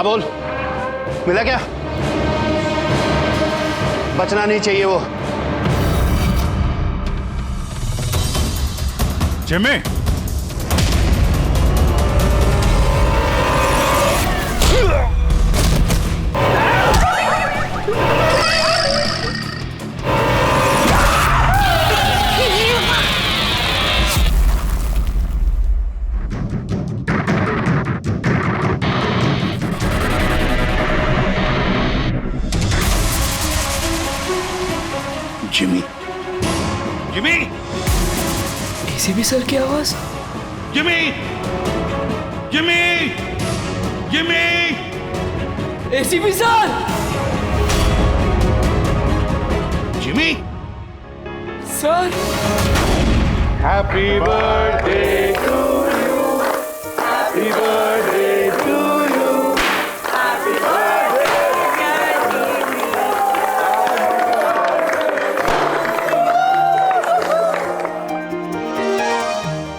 हाँ बोल, मिला क्या? बचना नहीं चाहिए वो। Jimmy, Jimmy, Jimmy, ACP sir की आवाज। Jimmy, Jimmy, Jimmy, ACP sir. Jimmy, sir. Happy birthday to you, happy birthday to you, happy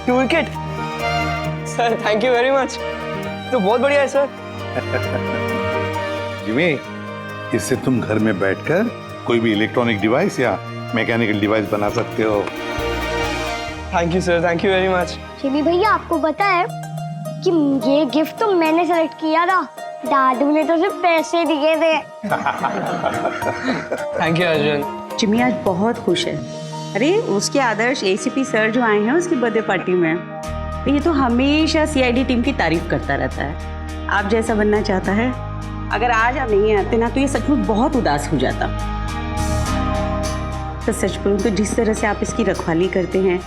to wicket. Sir thank you very much, तो बहुत बढ़िया है सर। जिमी, इससे तुम घर में बैठकर कोई भी इलेक्ट्रॉनिक डिवाइस या मैकेनिकल डिवाइस बना सकते हो। Thank you sir, thank you very much. Jimmy भैया आपको पता है कि ये गिफ्ट तो मैंने सेलेक्ट किया था, दादू ने तो सिर्फ पैसे दिए थे। Thank you Arjun. जिमी आज बहुत खुश है। अरे उसके आदर्श एसीपी सर जो आए हैं उसकी बर्थडे पार्टी में, तो ये तो हमेशा सीआईडी टीम की तारीफ करता रहता है। आप जैसा बनना चाहता है। अगर आज आप नहीं आते ना तो ये सच में बहुत उदास हो जाता। तो सच बोलूं तो जिस तरह से आप इसकी रखवाली करते हैं,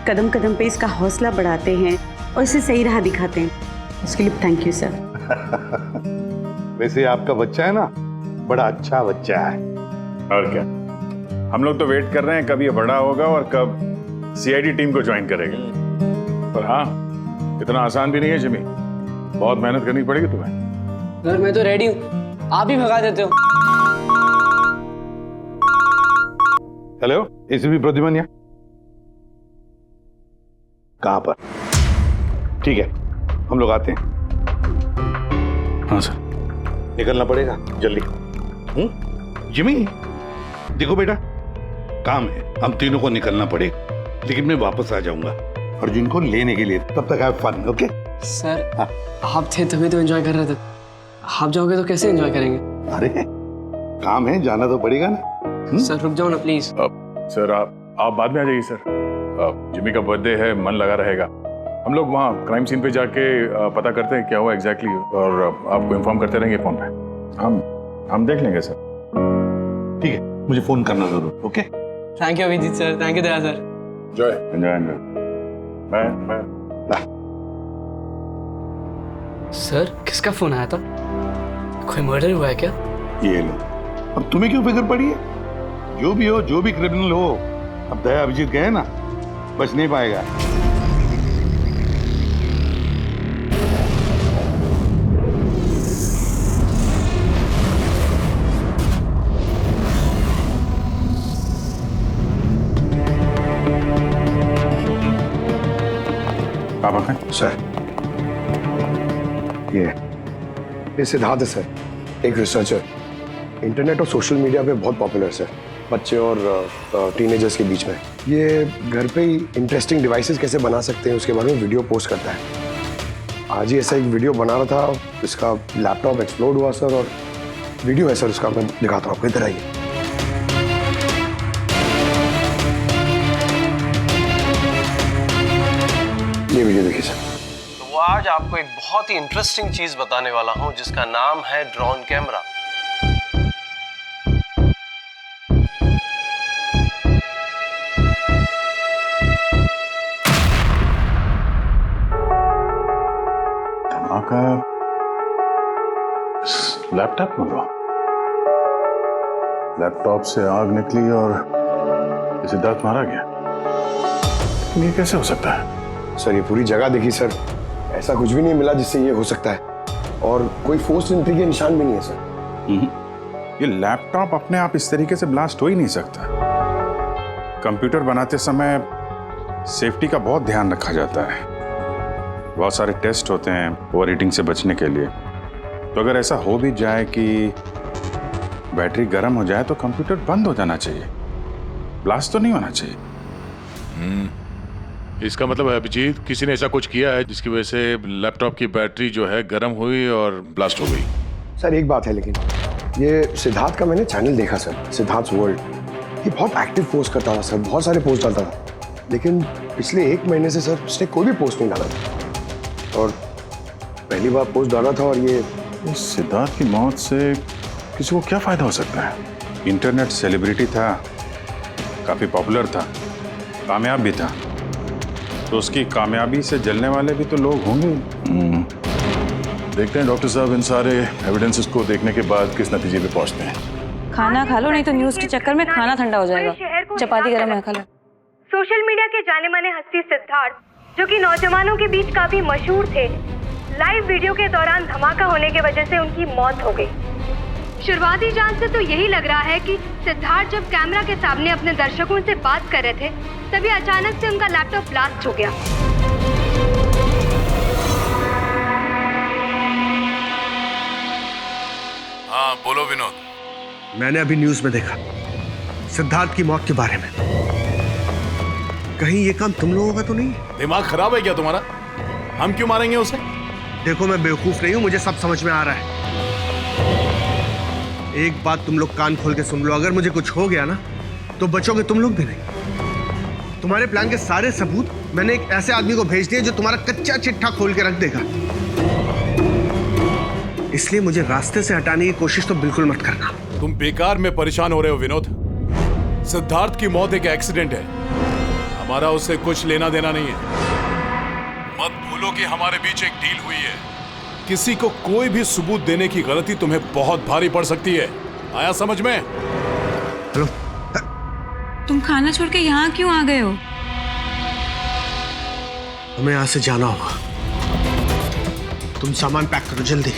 कदम कदम पे इसका हौसला बढ़ाते हैं और इसे सही राह दिखाते हैं, उसके लिए थैंक यू सर। वैसे आपका बच्चा है ना, बड़ा अच्छा बच्चा है। और क्या, हम लोग तो वेट कर रहे हैं कब ये बड़ा होगा और कब सीआईडी टीम को ज्वाइन करेगा। पर हाँ, इतना आसान भी नहीं है जिमी, बहुत मेहनत करनी पड़ेगी तुम्हें। सर मैं तो रेडी हूँ, आप ही भगा देते हो। हेलो, एसीपी प्रद्युमन कहाँ पर? ठीक है, हम लोग आते हैं। हाँ सर। निकलना पड़ेगा जल्दी। जिमी, देखो बेटा, काम है, हम तीनों को निकलना पड़ेगा, लेकिन मैं वापस आ जाऊंगा अर्जुन को लेने के लिए। तब तक हैव फन, ओके? सर आप थे तभी तो एंजॉय कर रहे थे, आप जाओगे तो कैसे एंजॉय करेंगे? अरे काम है, जाना तो पड़ेगा ना। सर रुक जाओ ना प्लीज। सर आप बाद में आ जाइए सर। जिमी का बर्थडे है, मन लगा रहेगा। हम लोग वहाँ क्राइम सीन पे जाके पता करते हैं क्या हुआ एग्जैक्टली, और आपको इन्फॉर्म करते रहेंगे फोन पे। हम देख लेंगे सर। ठीक है, मुझे फोन करना जरूर, okay? Thank you Abhijeet sir, thank you Daya sir. Enjoy. Bye. Sir किसका फोन आया था? कोई मर्डर हुआ है क्या? ये लो, अब तुम्हें क्यों फिक्र पड़ी है? जो भी हो, जो भी क्रिमिनल हो, अब दया अभिजीत गए ना, बच नहीं पाएगा। आप आए सर, ये सिद्धार्थ है सर, एक रिसर्चर, इंटरनेट और सोशल मीडिया पे बहुत पॉपुलर सर, बच्चे और टीनेजर्स के बीच में। ये घर पे ही इंटरेस्टिंग डिवाइसेस कैसे बना सकते हैं उसके बारे में वीडियो पोस्ट करता है। आज ही ऐसा एक वीडियो बना रहा था, इसका लैपटॉप एक्सप्लोड हुआ सर, और वीडियो है सर उसका, मैं दिखाता हूँ आपको, इधर आइए। ये वीडियो देखिए सर। तो आज आपको एक बहुत ही इंटरेस्टिंग चीज बताने वाला हूं जिसका नाम है ड्रोन कैमरा। धमाका लैपटॉप में हुआ। लैपटॉप से आग निकली और सिद्धार्थ मारा गया। ये कैसे हो सकता है? सर ये पूरी जगह देखी सर, ऐसा कुछ भी नहीं मिला जिससे ये हो सकता है, और कोई फोर्स एंट्री के निशान भी नहीं है सर। ये लैपटॉप अपने आप इस तरीके से ब्लास्ट हो ही नहीं सकता। कंप्यूटर बनाते समय सेफ्टी का बहुत ध्यान रखा जाता है, बहुत सारे टेस्ट होते हैं ओवर हीटिंग से बचने के लिए। तो अगर ऐसा हो भी जाए कि बैटरी गर्म हो जाए तो कंप्यूटर बंद हो जाना चाहिए, ब्लास्ट तो नहीं होना चाहिए। इसका मतलब है अभिजीत, किसी ने ऐसा कुछ किया है जिसकी वजह से लैपटॉप की बैटरी जो है गर्म हुई और ब्लास्ट हो गई। सर एक बात है, लेकिन ये सिद्धार्थ का मैंने चैनल देखा सर, सिद्धार्थ वर्ल्ड। ये बहुत एक्टिव पोस्ट करता था सर, बहुत सारे पोस्ट डालता था, लेकिन पिछले 1 महीने से सर उसने कोई भी पोस्ट नहीं डाला था, और पहली बार पोस्ट डाला था। और ये सिद्धार्थ की मौत से किसी को क्या फायदा हो सकता है? इंटरनेट सेलिब्रिटी था, काफी पॉपुलर था, कामयाब भी था, तो उसकी कामयाबी से जलने वाले भी तो लोग होंगे। देखते हैं डॉक्टर साहब इन सारे एविडेंसेस को देखने के बाद किस नतीजे पे पहुंचते हैं। खाना खा लो, नहीं तो न्यूज के चक्कर में खाना ठंडा हो जाएगा। चपाती गरम है, खा लो। सोशल मीडिया के जाने माने हस्ती सिद्धार्थ, जो कि नौजवानों के बीच काफी मशहूर थे, लाइव वीडियो के दौरान धमाका होने की वजह से उनकी मौत हो गई। शुरुआती जांच से तो यही लग रहा है कि सिद्धार्थ जब कैमरा के सामने अपने दर्शकों से बात कर रहे थे, तभी अचानक से उनका लैपटॉप ब्लास्ट हो गया। हाँ बोलो विनोद। मैंने अभी न्यूज में देखा सिद्धार्थ की मौत के बारे में। कहीं ये काम तुम लोगों का तो नहीं? दिमाग खराब है क्या तुम्हारा? हम क्यों मारेंगे उसे? देखो मैं बेवकूफ नहीं हूं, मुझे सब समझ में आ रहा है। एक बात तुम लोग कान खोल के सुन लो, अगर मुझे कुछ हो गया ना तो बचोगे तुम लोग भी नहीं। तुम्हारे प्लान के सारे सबूत मैंने एक ऐसे आदमी को भेज दिए जो तुम्हारा कच्चा चिट्ठा खोल के रख देगा। इसलिए मुझे रास्ते से हटाने की कोशिश तो बिल्कुल मत करना। तुम बेकार में परेशान हो रहे हो विनोद। सिद्धार्थ की मौत एक एक्सीडेंट है, हमारा उससे कुछ लेना देना नहीं है। मत भूलो कि हमारे बीच एक डील हुई है। किसी को कोई भी सबूत देने की गलती तुम्हें बहुत भारी पड़ सकती है। आया समझ में? हेलो, तुम खाना छोड़ के यहाँ क्यों आ गए हो? हमें यहाँ से जाना होगा। तुम सामान पैक करो जल्दी।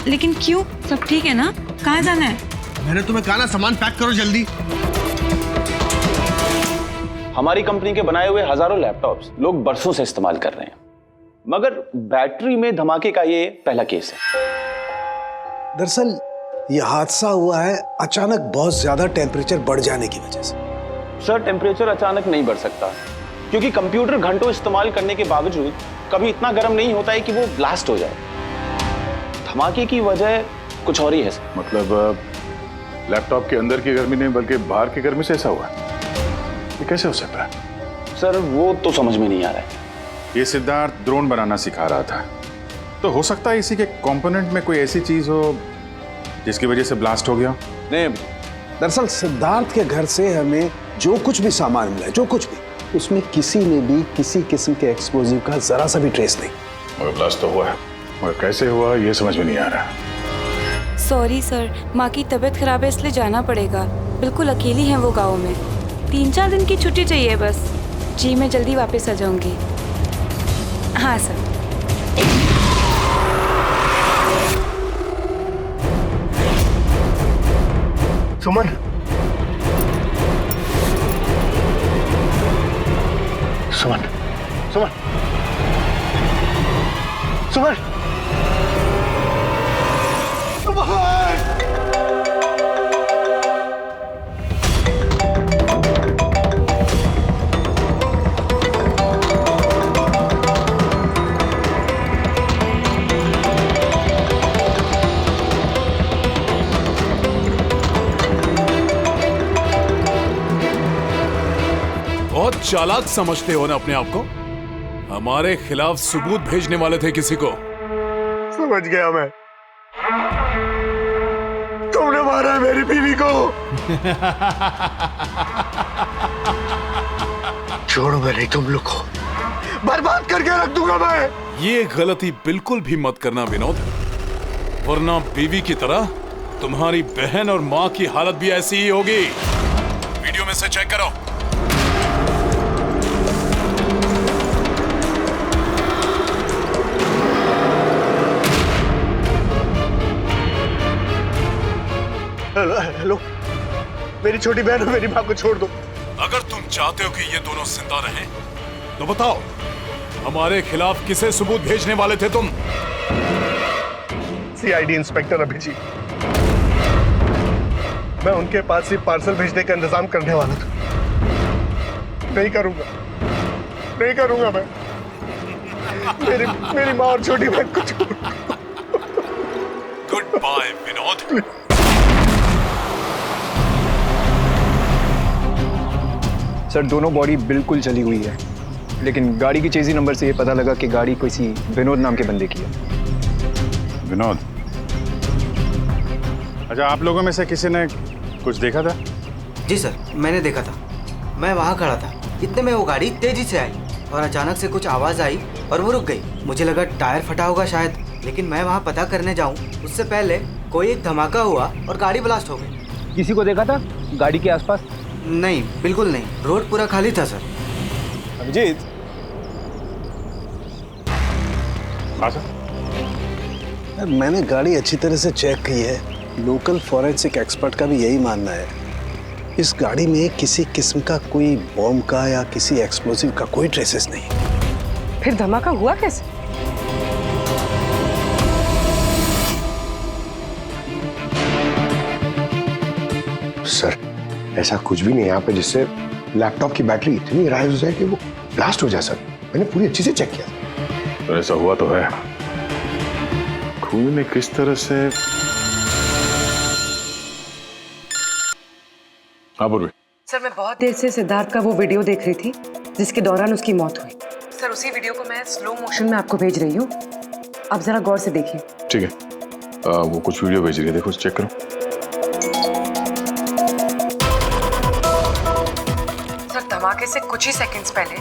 लेकिन क्यों? सब ठीक है ना? कहाँ जाना है? मैंने तुम्हें कहा ना, सामान पैक करो जल्दी। हमारी कंपनी के बनाए हुए हजारों लैपटॉप्स लोग बरसों से इस्तेमाल कर रहे हैं, मगर बैटरी में धमाके का ये पहला केस है। दरअसल ये हादसा हुआ है अचानक बहुत ज्यादा टेम्परेचर बढ़ जाने की वजह से। सर टेम्परेचर अचानक नहीं बढ़ सकता, क्योंकि कंप्यूटर घंटों इस्तेमाल करने के बावजूद कभी इतना गर्म नहीं होता है कि वो ब्लास्ट हो जाए। धमाके की वजह कुछ और ही है। मतलब लैपटॉप के अंदर की गर्मी नहीं बल्कि बाहर की गर्मी से ऐसा हुआ? ये कैसे हो सकता है? सर वो तो समझ में नहीं आ रहा है। ये सिद्धार्थ ड्रोन बनाना सिखा रहा था, तो हो सकता है इसी के कंपोनेंट में कोई ऐसी चीज हो जिसकी वजह से ब्लास्ट हो गया। नहीं, दरअसल सिद्धार्थ के घर से हमें जो कुछ भी सामान मिला है, जो कुछ भी, उसमें किसी ने भी किसी किस्म के एक्सप्लोजिव का जरा सा भी ट्रेस नहीं। मगर ब्लास्ट तो हुआ है, मगर कैसे हुआ ये समझ में नहीं आ रहा। सॉरी सर, माँ की तबीयत खराब है इसलिए जाना पड़ेगा। बिल्कुल अकेली हैं वो गाँव में। 3-4 दिन की छुट्टी चाहिए बस। जी मैं जल्दी वापस आ जाऊंगी। हाँ सर। सुमन, सुमन, सुमन, सुमन, बहुत चालाक समझते हो ना अपने आप को। हमारे खिलाफ सबूत भेजने वाले थे किसी को। समझ गया मैं। तुमने मारा है मेरी बीवी को। छोड़ूंगा नहीं तुम लोग को, बर्बाद करके रख दूंगा मैं। ये गलती बिल्कुल भी मत करना विनोद, वरना बीवी की तरह तुम्हारी बहन और माँ की हालत भी ऐसी ही होगी। वीडियो में से चेक करो। हेलो, मेरी छोटी बहन और मेरी माँ को छोड़ दो। अगर तुम चाहते हो कि ये दोनों जिंदा रहें, तो बताओ हमारे खिलाफ किसे सबूत भेजने वाले थे तुम? CID inspector Abhijeet. मैं उनके पास ही पार्सल भेजने का इंतजाम करने वाला था। नहीं करूंगा मैं। मेरी माँ और छोटी बहन को छोड़। Goodbye Vinod. सर दोनों बॉडी बिल्कुल जली हुई है, लेकिन गाड़ी की चेजी नंबर से ये पता लगा कि गाड़ी किसी विनोद नाम के बंदे की है। विनोद, अच्छा आप लोगों में से किसी ने कुछ देखा था? जी सर, मैंने देखा था। मैं वहाँ खड़ा था, इतने में वो गाड़ी तेजी से आई और अचानक से कुछ आवाज़ आई और वो रुक गई। मुझे लगा टायर फटा होगा शायद, लेकिन मैं वहाँ पता करने जाऊँ उससे पहले कोई एक धमाका हुआ और गाड़ी ब्लास्ट हो गई। किसी को देखा था गाड़ी के आसपास? नहीं, बिल्कुल नहीं, रोड पूरा खाली था सर। अभिजीत, हाँ सर। मैंने गाड़ी अच्छी तरह से चेक की है। लोकल फॉरेंसिक एक्सपर्ट का भी यही मानना है। इस गाड़ी में किसी किस्म का कोई बॉम्ब का या किसी एक्सप्लोसिव का कोई ट्रेसेस नहीं। फिर धमाका हुआ कैसे? सर ऐसा कुछ भी नहीं यहाँ पे जिससे लैपटॉप की बैटरी इतनी राइज हो जाए कि वो ब्लास्ट हो जाए। सर मैंने पूरी अच्छी से चेक किया। तो ऐसा हुआ तो है। खून ने किस तरह से? हाँ पूर्वी। सर मैं बहुत देर से सिद्धार्थ का वो वीडियो देख रही थी जिसके दौरान उसकी मौत हुई। सर उसी वीडियो को मैं स्लो मोशन में आपको भेज रही हूँ, आप जरा गौर से देखिए। ठीक है, वो कुछ वीडियो भेज रही है, देखो चेक करो। सर धमाके से कुछ ही सेकंड्स पहले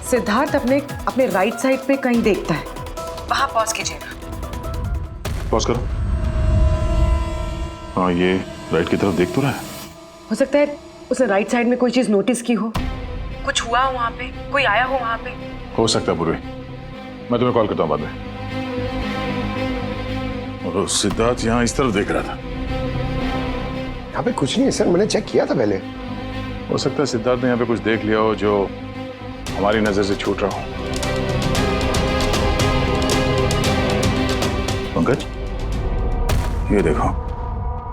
सिद्धार्थ अपने राइट साइड पे कहीं देखता है। वहां पॉज कीजिएगा। पॉज करो। हाँ ये राइट की तरफ देख तो रहा है। हो सकता है उसने राइट साइड में कोई चीज नोटिस की हो, कुछ हुआ हो वहां पे, कोई आया हो वहां पे। हो सकता है पूर्वी, मैं तुम्हें कॉल करता हूँ बाद में। और सिद्धार्थ यहाँ इस तरफ देख रहा था। यहाँ पे कुछ नहीं है सर, मैंने चेक किया था पहले। हो सकता है सिद्धार्थ ने यहाँ पे कुछ देख लिया हो जो हमारी नजर से छूट रहा हो। पंकज ये देखो,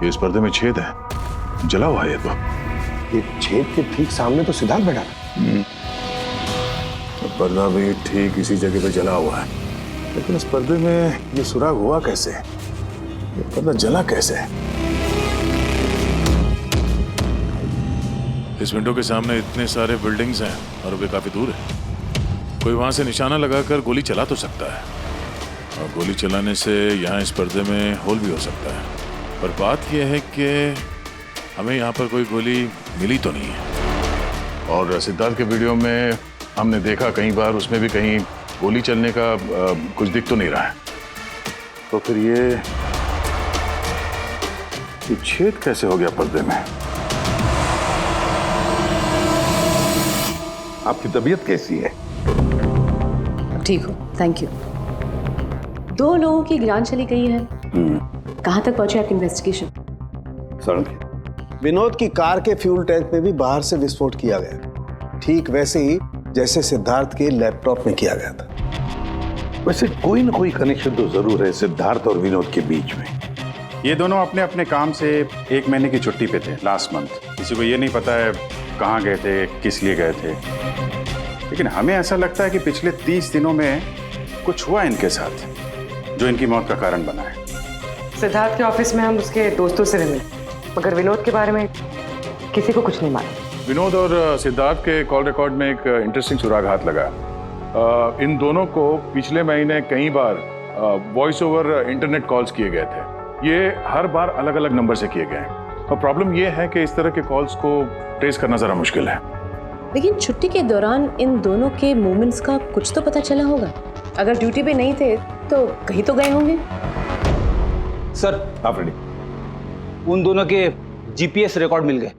ये इस पर्दे में छेद है, जला हुआ है। तो ये छेद के ठीक सामने तो सिद्धार्थ बैठा था। तो पर्दा भी ठीक इसी जगह पे जला हुआ है, लेकिन इस पर्दे में ये सुराग हुआ कैसे? ये पर्दा जला कैसे? इस विंडो के सामने इतने सारे बिल्डिंग्स हैं और वे काफी दूर है। कोई वहां से निशाना लगाकर गोली चला तो सकता है, और गोली चलाने से यहाँ इस पर्दे में होल भी हो सकता है। पर बात यह है कि हमें यहाँ पर कोई गोली मिली तो नहीं है। और सिद्धार्थ के वीडियो में हमने देखा कई बार, उसमें भी कहीं गोली चलने का कुछ दिख तो नहीं रहा है। तो फिर ये छेद कैसे हो गया पर्दे में? आपकी तबीयत कैसी है? ठीक हो, थैंक यू। 2 लोगों की जान चली गई है। कहाँ तक पहुंचे आपकी इन्वेस्टिगेशन? सड़क विनोद की कार के फ्यूल टैंक में भी बाहर से विस्फोट किया गया, ठीक वैसे ही जैसे सिद्धार्थ के लैपटॉप में किया गया था। वैसे कोई ना कोई कनेक्शन तो जरूर है सिद्धार्थ और विनोद के बीच में। ये दोनों अपने अपने काम से 1 महीने की छुट्टी पे थे लास्ट मंथ। किसी को ये नहीं पता है कहाँ गए थे, किस लिए गए थे, लेकिन हमें ऐसा लगता है कि पिछले 30 दिनों में कुछ हुआ इनके साथ जो इनकी मौत का कारण बना है। सिद्धार्थ के ऑफिस में हम उसके दोस्तों से मिले, मगर विनोद के बारे में किसी को कुछ नहीं मालूम। विनोद और सिद्धार्थ के कॉल रिकॉर्ड में एक इंटरेस्टिंग सुराग हाथ लगा। इन दोनों को पिछले महीने कई बार वॉइस ओवर इंटरनेट कॉल्स किए गए थे। ये हर बार अलग अलग नंबर से किए गए, और प्रॉब्लम ये है कि इस तरह के कॉल्स को ट्रेस करना जरा मुश्किल है। लेकिन छुट्टी के दौरान इन दोनों के मूवमेंट्स का कुछ तो पता चला होगा। अगर ड्यूटी पे नहीं थे तो कहीं तो गए होंगे। सर आप रेडी? उन दोनों के जीपीएस रिकॉर्ड मिल गए।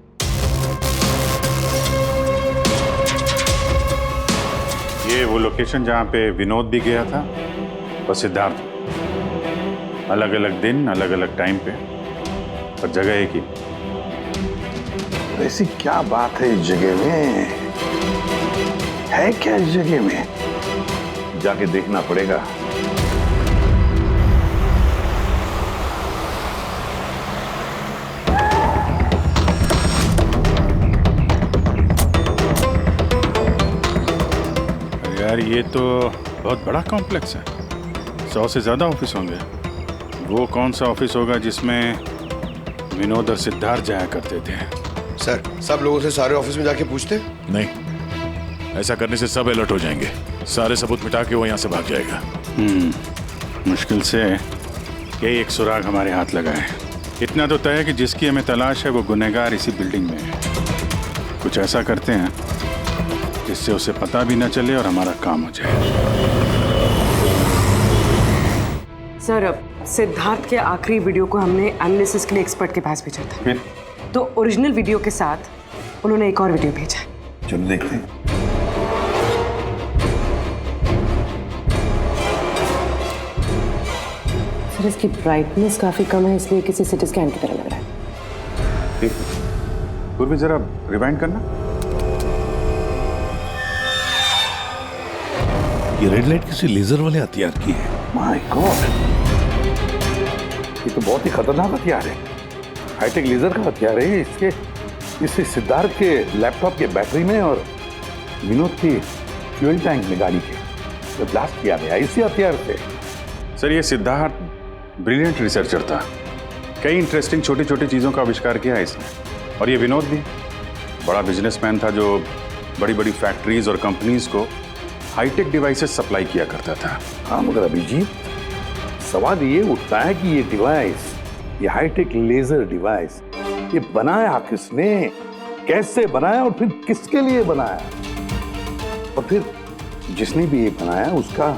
ये वो लोकेशन जहाँ पे विनोद भी गया था और सिद्धार्थ, अलग अलग दिन, अलग अलग टाइम पे, और जगह एक ही। ऐसी क्या बात है इस जगह में? है क्या इस जगह में? जाके देखना पड़ेगा। ये तो बहुत बड़ा कॉम्प्लेक्स है, 100 से ज़्यादा ऑफिस होंगे। वो कौन सा ऑफिस होगा जिसमें विनोद और सिद्धार्थ जाया करते थे? सर, सब लोगों से सारे ऑफिस में जाके पूछते? नहीं, ऐसा करने से सब अलर्ट हो जाएंगे। सारे सबूत मिटा के वो यहाँ से भाग जाएगा। मुश्किल से यही एक सुराग हमारे हाथ लगा है। इतना तो तय है कि जिसकी हमें तलाश है वो गुनहगार इसी बिल्डिंग में है। कुछ ऐसा करते हैं जिससे उसे पता भी न चले और हमारा काम हो जाए। सर, अब सिद्धार्थ के आखिरी वीडियो को हमने एनालिसिस के लिए एक्सपर्ट के पास भेजा था। फिर? तो ओरिजिनल वीडियो के साथ उन्होंने एक और वीडियो भेजा। चलो देखते हैं। सर, इसकी ब्राइटनेस काफी कम है, इसलिए किसी सिटी स्कैन की तरह लग रहा है। ठीक, पूर्वी जरा रिवाइंड करना। ये रेड लाइट किसी लेजर वाले हथियार की है। माय गॉड, ये तो बहुत ही खतरनाक हथियार है। हाईटेक लेजर का हथियार है। इससे सिद्धार्थ के लैपटॉप के बैटरी में और विनोद की फ्यूल टैंक में गाड़ी के तो ब्लास्ट किया गया इसी हथियार से। सर, ये सिद्धार्थ ब्रिलियंट रिसर्चर था। कई इंटरेस्टिंग छोटी छोटी चीज़ों का आविष्कार किया है इसने। और ये विनोद भी बड़ा बिजनेसमैन था जो बड़ी बड़ी फैक्ट्रीज और कंपनीज को हाईटेक डिवाइसेस सप्लाई किया करता था। हाँ, मगर अभिजीत, सवाल ये उठता है कि ये डिवाइस, ये हाईटेक लेजर डिवाइस, ये बनाया किसने, कैसे बनाया और फिर किसके लिए बनाया, और फिर जिसने भी ये बनाया उसका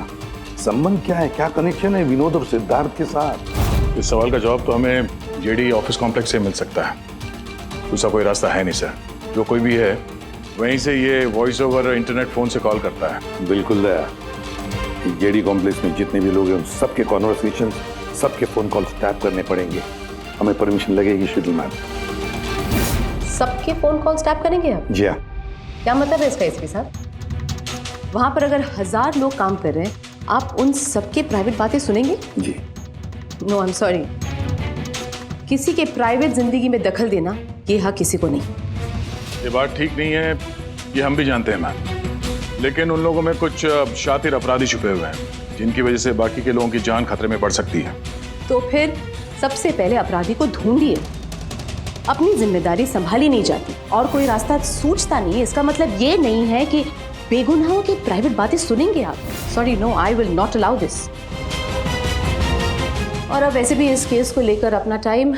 संबंध क्या है, क्या कनेक्शन है विनोद और सिद्धार्थ के साथ? इस सवाल का जवाब तो हमें जेडी ऑफिस कॉम्प्लेक्स से मिल सकता है। दूसरा कोई रास्ता है नहीं सर। जो कोई भी है वहीं से ये वॉइस ओवर इंटरनेट फोन से कॉल करता है। बिल्कुल दया, जेडी कॉम्प्लेक्स में जितने भी लोग हैं उन सबके कॉन्वर्सेशन, सबके फोन कॉल्स टैप करने पड़ेंगे। हमें परमिशन लगेगी शेड्यूल मैम। सबके फोन कॉल्स टैप करेंगे आप? जी हाँ। क्या मतलब है इसका इसके साथ? वहां पर अगर 1000 लोग काम कर रहे हैं, आप उन सबके प्राइवेट बातें सुनेंगे? जी। No, I am sorry. किसी के प्राइवेट जिंदगी में दखल देना ये हक किसी को नहीं। ये बात ठीक नहीं है, ये हम भी जानते हैं मैम। लेकिन उन लोगों में कुछ शातिर अपराधी छुपे हुए हैं जिनकी वजह से बाकी के लोगों की जान खतरे में पड़ सकती है। तो फिर सबसे पहले अपराधी को ढूंढिए। अपनी जिम्मेदारी संभाली नहीं जाती और कोई रास्ता सूझता नहीं है, इसका मतलब ये नहीं है कि बेगुनाहों की प्राइवेट बातें सुनेंगे आप। Sorry, no, I will not allow this. और अब वैसे भी इस केस को लेकर अपना टाइम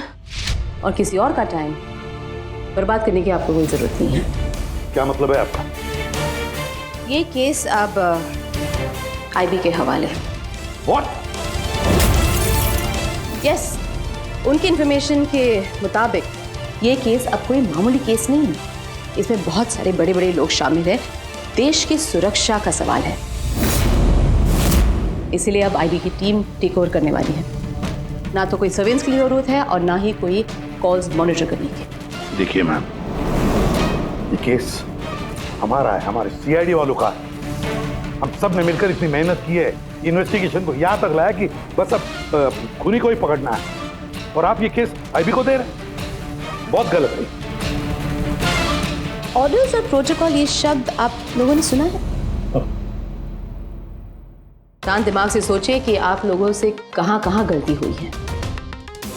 और किसी और का टाइम बर्बाद करने की आपको कोई जरूरत नहीं है। क्या मतलब है आपका? ये केस अब आईबी के हवाले है। What? यस, उनकी इंफॉर्मेशन के मुताबिक ये केस अब कोई मामूली केस नहीं है। इसमें बहुत सारे बड़े बड़े लोग शामिल हैं। देश की सुरक्षा का सवाल है, इसीलिए अब आईबी की टीम टेक ओवर करने वाली है। ना तो कोई सर्वेलेंस की जरूरत है और ना ही कोई कॉल्स मॉनिटर करने की। देखिए मैम, ये केस हमारा है, हमारे सीआईडी वालों का है। हम सब ने मिलकर इतनी मेहनत की है, इन्वेस्टिगेशन को यहाँ तक लाया कि बस अब खूनी को ही पकड़ना है, और आप ये केस आईबी को दे रहे हैं। बहुत गलत है। ऑर्डर्स और प्रोटोकॉल, ये शब्द आप लोगों ने सुना है? शांत दिमाग से सोचिए कि आप लोगों से कहाँ कहाँ गलती हुई है।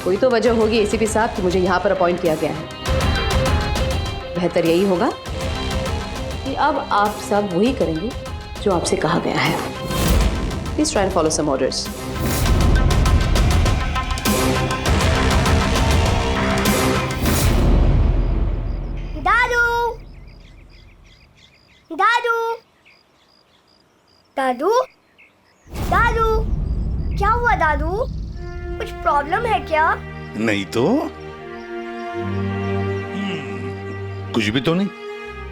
कोई तो वजह होगी एसीपी साहब कि मुझे यहाँ पर अपॉइंट किया गया है। बेहतर यही होगा कि अब आप सब वही करेंगे जो आपसे कहा गया है। Please try and follow some orders. दादू, दादू, दादू, दादू, क्या हुआ दादू? कुछ प्रॉब्लम है क्या? नहीं तो कुछ भी तो नहीं।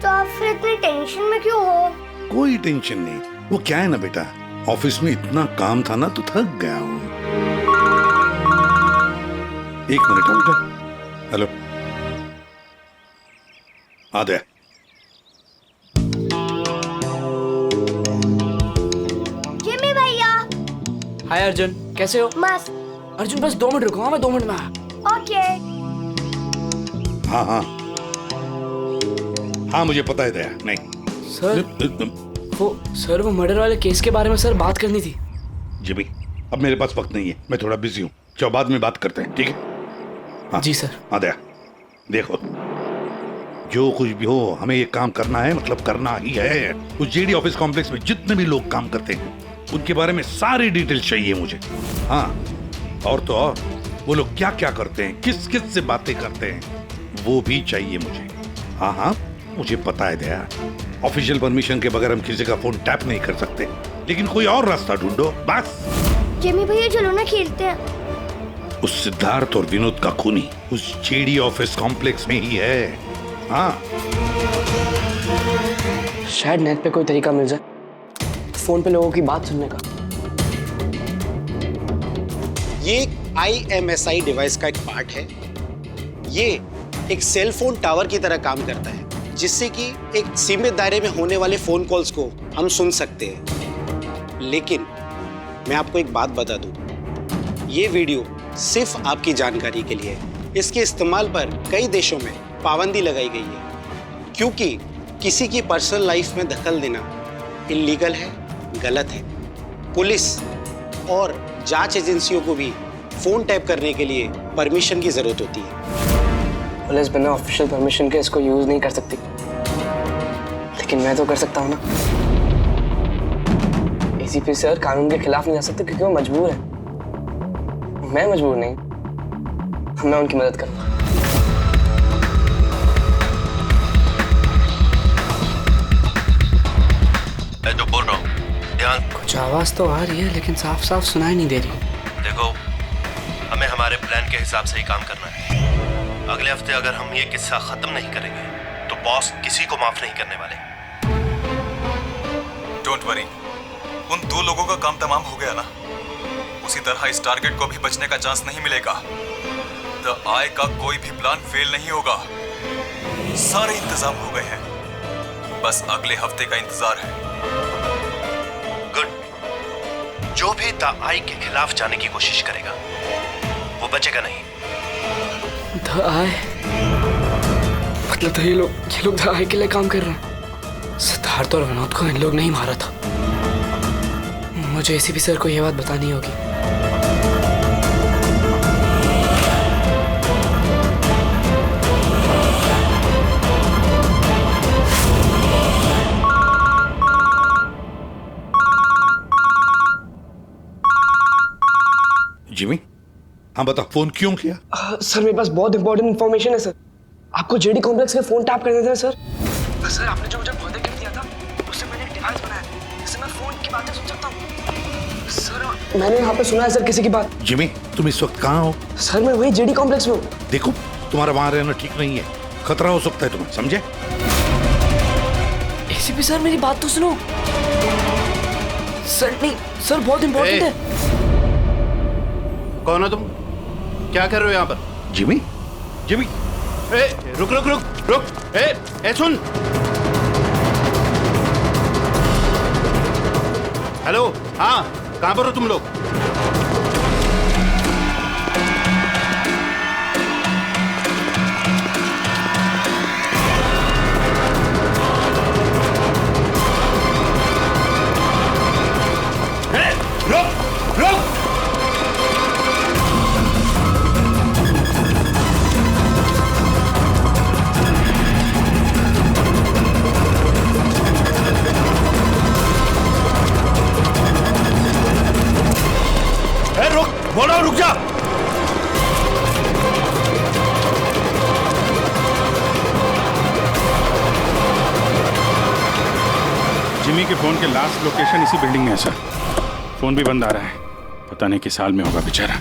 तो आप फिर इतनी टेंशन में क्यों हो? कोई टेंशन नहीं। वो क्या है ना बेटा, ऑफिस में इतना काम था ना तो थक गया हूँ। एक मिनट है बेटा। हेलो, आ गया। जिमी भैया। हाय अर्जुन, कैसे हो? मस्त। अर्जुन बस 2 मिनट रुको, हाँ मैं 2 मिनट में आया। ओके। हाँ हाँ हाँ, मुझे पता है दया। नहीं सर, वो मर्डर वाले केस के बारे में सर बात करनी थी। जिमी, अब मेरे पास वक्त नहीं है, मैं थोड़ा बिजी हूँ। चलो बाद में बात करते हैं, ठीक है? हाँ जी सर। हाँ दया, देखो जो कुछ भी हो हमें ये काम करना है, मतलब करना ही है। उस जेडी ऑफिस कॉम्प्लेक्स में जितने भी लोग काम करते हैं उनके बारे में सारी डिटेल चाहिए मुझे। हाँ, और तो और वो लोग क्या क्या करते हैं, किस किस से बातें करते हैं, वो भी चाहिए मुझे। हाँ हाँ मुझे पता है दया, ऑफिशियल परमिशन के बगैर हम किसी का फोन टैप नहीं कर सकते, लेकिन कोई और रास्ता ढूंढो बस। जिमी भैया चलो ना खेलते हैं। उस सिद्धार्थ और विनोद का खूनी उस जेडी ऑफिस कॉम्प्लेक्स में ही है। हाँ, शायद नेट पे कोई तरीका मिल जाए फोन पे लोगों की बात सुनने का। ये एक IMSI डिवाइस का एक पार्ट है। ये एक सेल फोन टावर की तरह काम करता है, जिससे कि एक सीमित दायरे में होने वाले फोन कॉल्स को हम सुन सकते हैं। लेकिन मैं आपको एक बात बता दूं, ये वीडियो सिर्फ आपकी जानकारी के लिए है। इसके इस्तेमाल पर कई देशों में पाबंदी लगाई गई है, क्योंकि किसी की पर्सनल लाइफ में दखल देना इल्लीगल है, गलत है। पुलिस और जांच एजेंसियों को भी फोन टैप करने के लिए परमिशन की जरूरत होती है। पुलिस बिना ऑफिशियल परमिशन के इसको यूज नहीं कर सकती, लेकिन मैं तो कर सकता हूँ ना। ACP सर कानून के खिलाफ नहीं जा सकते क्योंकि वो मजबूर है। मैं मजबूर नहीं, मैं उनकी मदद करूँगा। मैं जो बोल रहा हूँ ध्यान। कुछ आवाज तो आ रही है लेकिन साफ साफ सुनाई नहीं दे रही। देखो, हमें हमारे प्लान के हिसाब से ही काम करना है। अगले हफ्ते अगर हम ये किस्सा खत्म नहीं करेंगे तो बॉस किसी को माफ नहीं करने वाले। डोंट वरी, उन 2 लोगों का काम तमाम हो गया ना। उसी तरह इस टारगेट को भी बचने का चांस नहीं मिलेगा। द आई का कोई भी प्लान फेल नहीं होगा। सारे इंतजाम हो गए हैं, बस अगले हफ्ते का इंतजार है। गुड। जो भी द आई के खिलाफ जाने की कोशिश करेगा वो बचेगा नहीं। द आई मतलब तो ये लोग द आई के लिए काम कर रहे हैं। सिद्धार्थ और विनोद को इन लोग नहीं मारा था। मुझे ACP सर को ये बात बतानी होगी। जिमी, हाँ बता, फोन क्यों किया? सर मेरे पास बहुत इंपॉर्टेंट इन्फॉर्मेशन है सर। आपको जेडी कॉम्प्लेक्स के फोन टैप करने थे सर। सर आपने जो मुझे बर्थडे गिफ्ट दिया था उससे मैंने एक डिवाइस बनाया है जिससे मैं फोन की बातें सुन सकता हूँ। सर मैंने यहाँ पे सुना है सर किसी की बात। जिमी, तुम इस वक्त कहाँ हो? सर मैं वही जेडी कॉम्प्लेक्स में हूँ। देखो, तुम्हारा वहां रहना ठीक नहीं है, खतरा हो सकता है तुम्हें, समझे? ACP सर मेरी बात तो सुनो। सर नहीं, सर बहुत इंपॉर्टेंट है। कौन हो तुम? क्या कर रहे हो यहाँ पर? जिमी, जिमी, रुक रुक रुक रुक। सुन। हेलो, हाँ कहाँ पर हो तुम लोग? रुक रुक। बोलो रुक जा। जिमी के फोन के लास्ट लोकेशन इसी बिल्डिंग में है सर। फोन भी बंद आ रहा है, पता नहीं किस हाल में होगा बेचारा।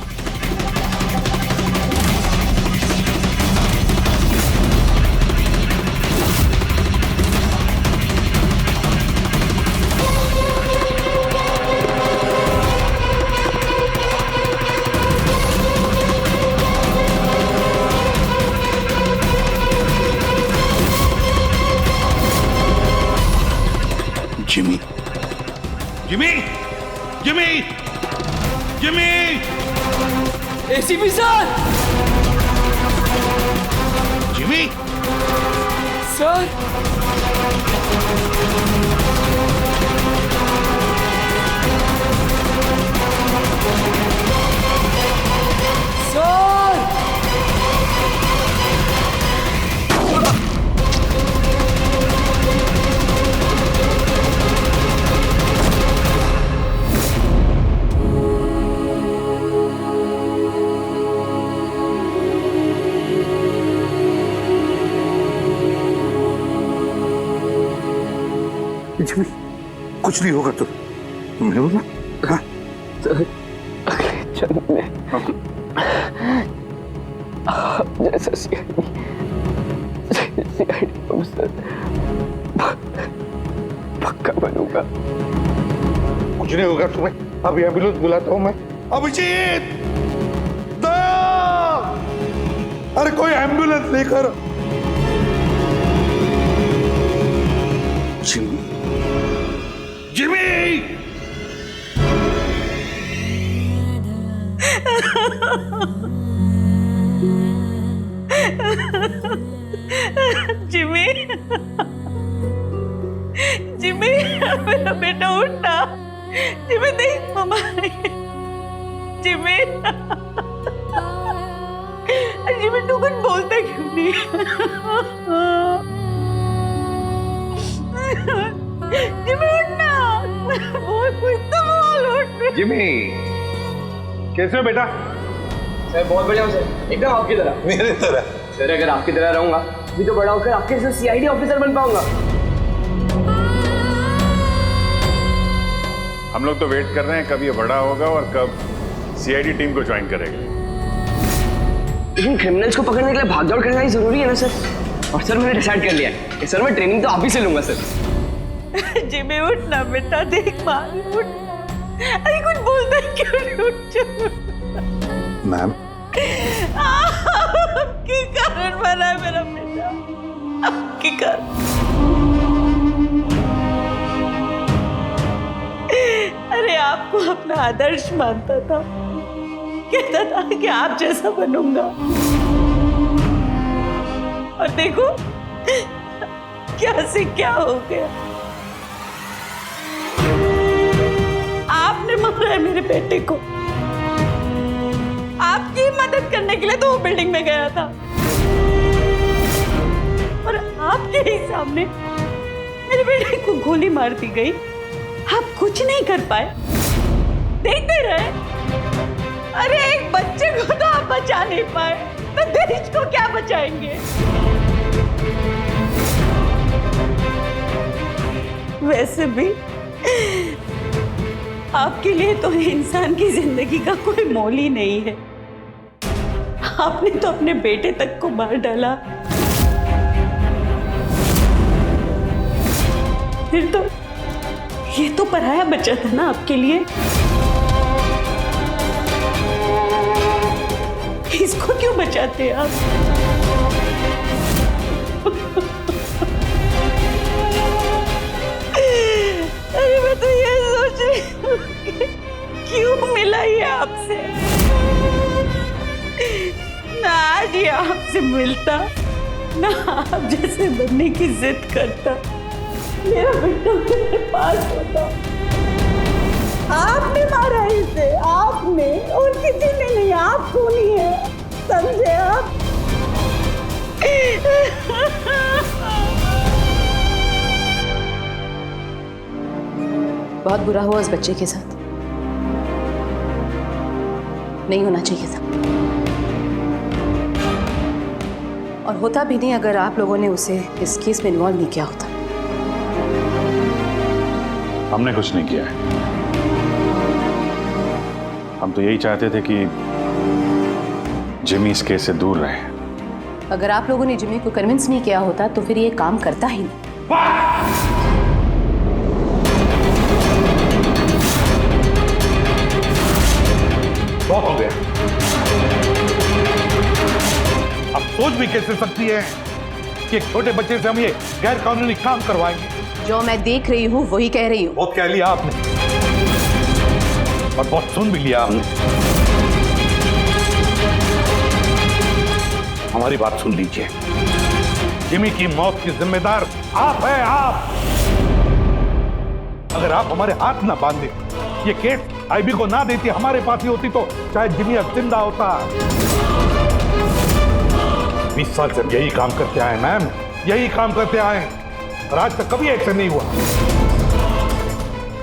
Jimmy, Jimmy, Jimmy, Jimmy, ACP sir. Jimmy, sir Jimmy, कुछ नहीं होगा तुम्हें बोला। हाँ? अगले जन्म में आप जैसा सीआईडी ऑफिसर पक्का बनूंगा। कुछ नहीं होगा तुम्हें। अभी एम्बुलेंस बुलाता हूँ मैं। अभिजीत, दया, अरे कोई एम्बुलेंस लेकर। जिमी, जिमी, जिमी, जिमी, मेरा बेटा उठना। जिमी देख मम्मा, जिमी, जिमी तू कुछ बोलता क्यों नहीं? जिमी उठना, बोल कुछ तो बोल उठ। जिमी, कैसे हो बेटा? सर बहुत बढ़िया हूँ सर, एकदम आपकी तरह। मेरे तरह? सर अगर आपकी तरह रहूंगा भी तो बड़ा होकर आपके जैसे सीआईडी ऑफिसर बन पाऊंगा। हम लोग तो वेट कर रहे हैं कब ये बड़ा होगा और कब सीआईडी टीम को ज्वाइन करेगा। लेकिन क्रिमिनल्स को पकड़ने के लिए भागदौड़ करना ही जरूरी है ना सर। और सर मैंने डिसाइड कर लिया है कि सर मैं ट्रेनिंग तो आप ही से लूंगा सर। जिमी उठना बेटा, देख माँ उठ। अरे कुछ बोलता क्यों नहीं? उठ मैम, आपके कारण बना है मेरा बेटा, आपके कारण। अरे आपको अपना आदर्श मानता था, कहता था कि आप जैसा बनूंगा, और देखो क्या से क्या हो गया। आपने मारा है मेरे बेटे को। आपकी मदद करने के लिए तो वो बिल्डिंग में गया था, और आपके ही सामने मेरे बेटे को गोली मार दी गई। आप कुछ नहीं कर पाए, देखते रहे। अरे एक बच्चे को तो आप बचा नहीं पाए, तो देश को क्या बचाएंगे? वैसे भी आपके लिए तो इंसान की जिंदगी का कोई मोल ही नहीं है। आपने तो अपने बेटे तक को मार डाला। फिर तो ये तो पराया बच्चा था ना आपके लिए। इसको क्यों बचाते आप? अरे मैं तो ये सोच रही हूँ क्यों मिला ये आपसे। ना आज ये आपसे मिलता, ना आप जैसे बनने की जिद करता, मेरा बेटा मेरे पास होता। आपने मारा इसे, आपने, और किसी ने नहीं। आप खूनी है, समझे आप? बहुत बुरा हुआ उस बच्चे के साथ, नहीं होना चाहिए था। और होता भी नहीं अगर आप लोगों ने उसे इस केस में इन्वॉल्व नहीं किया होता। हमने कुछ नहीं किया है। हम तो यही चाहते थे कि जिमी इस केस से दूर रहे। अगर आप लोगों ने जिमी को कन्विंस नहीं किया होता तो फिर ये काम करता ही नहीं। बहुत हो गया। अब सोच भी कैसे सकती है कि एक छोटे बच्चे से हम ये गैर कानूनी काम करवाएंगे? जो मैं देख रही हूँ वही कह रही हूँ। बहुत कह लिया आपने, और बहुत सुन भी लिया आपने। हमारी बात सुन लीजिए। जिमी की मौत की जिम्मेदार आप है, आप। अगर आप हमारे हाथ ना बांधे ये केस आईबी को ना देती, हमारे पास ही होती तो शायद जिमी अब जिंदा होता। 20 साल से हम यही काम करते आए मैम, यही काम करते आए और आज तक कभी एक्शन नहीं हुआ।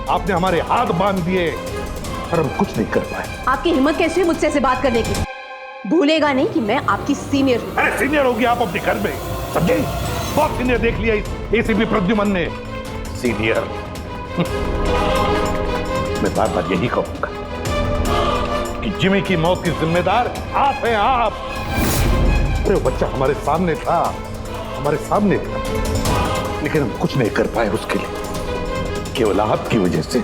आपने हमारे हाथ बांध दिए और हम कुछ नहीं कर पाए। आपकी हिम्मत कैसी है मुझसे ऐसे बात करने की? भूलेगा नहीं कि मैं आपकी सीनियर हूँ। अरे सीनियर होगी आप अपने घर में, समझे? बहुत सीनियर देख लिया इस एसीपी प्रद्युमन ने। सीनियर मैं बार बार यही कहूंगा कि जिमी की मौत की जिम्मेदार आप हैं, आप। अरे बच्चा हमारे सामने था, हमारे सामने था, लेकिन हम कुछ नहीं कर पाए उसके लिए, केवल आपकी वजह से।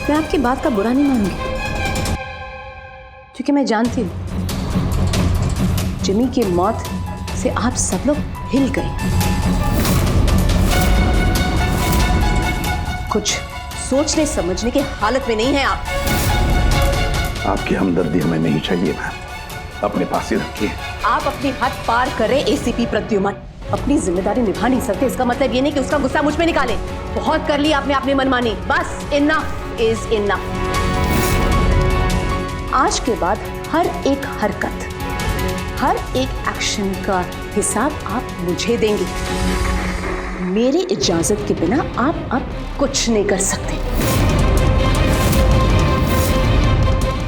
मैं आपकी बात का बुरा नहीं मानूंगी, क्योंकि मैं जानती हूँ जिमी की मौत से आप सब लोग हिल गए। कुछ सोचने समझने की हालत में नहीं है आप। आपकी हमदर्दी हमें नहीं चाहिए मैम, अपने पास ही रखिए। आप अपनी हद पार कर रहे एसीपी प्रद्युमन। अपनी जिम्मेदारी निभा नहीं सकते, इसका मतलब ये नहीं कि उसका गुस्सा मुझ पे निकाले। बहुत कर लिया आपने अपनी मनमानी, बस इनफ इज इनफ। आज के बाद हर एक हरकत, हर एक एक्शन का हिसाब आप मुझे देंगे। मेरी इजाजत के बिना आप अब कुछ नहीं कर सकते,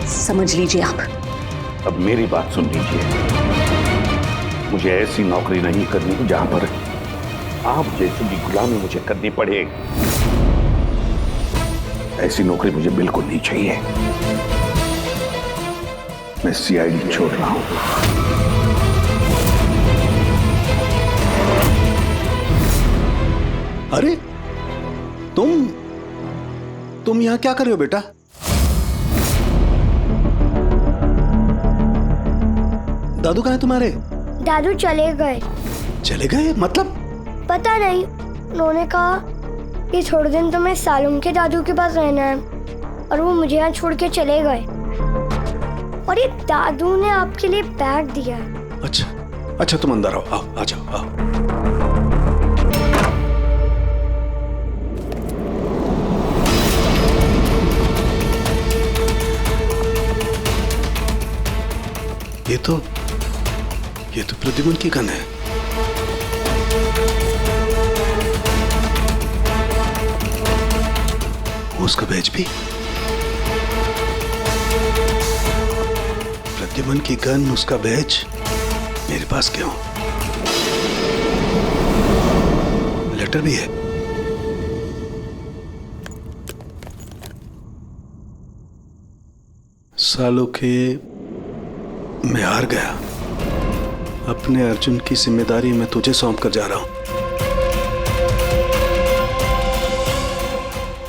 समझ लीजिए आप। अब मेरी बात सुन लीजिए, मुझे ऐसी नौकरी नहीं करनी जहां पर आप जैसे की गुलामी मुझे करनी पड़े। ऐसी नौकरी मुझे बिल्कुल नहीं चाहिए। मैं सीआईडी छोड़ रहा हूं। अरे तुम यहां क्या कर रहे हो बेटा? दादू कहाँ है तुम्हारे? दादू चले गए। चले गए मतलब? पता नहीं, उन्होंने कहा कि थोड़े दिन तो मैं सालुम के दादू के पास रहना है और वो मुझे यहाँ छोड़ के चले गए। और ये दादू ने आपके लिए बैग दिया है। अच्छा तुम अंदर आओ, आ जाओ, आओ। ये तो प्रद्युमन की गन है। उसका बैच भी। प्रद्युमन की गन, उसका बैच मेरे पास क्यों? लेटर भी है। सालों के मैं हार गया। अपने अर्जुन की जिम्मेदारी मैं तुझे सौंप कर जा रहा हूं।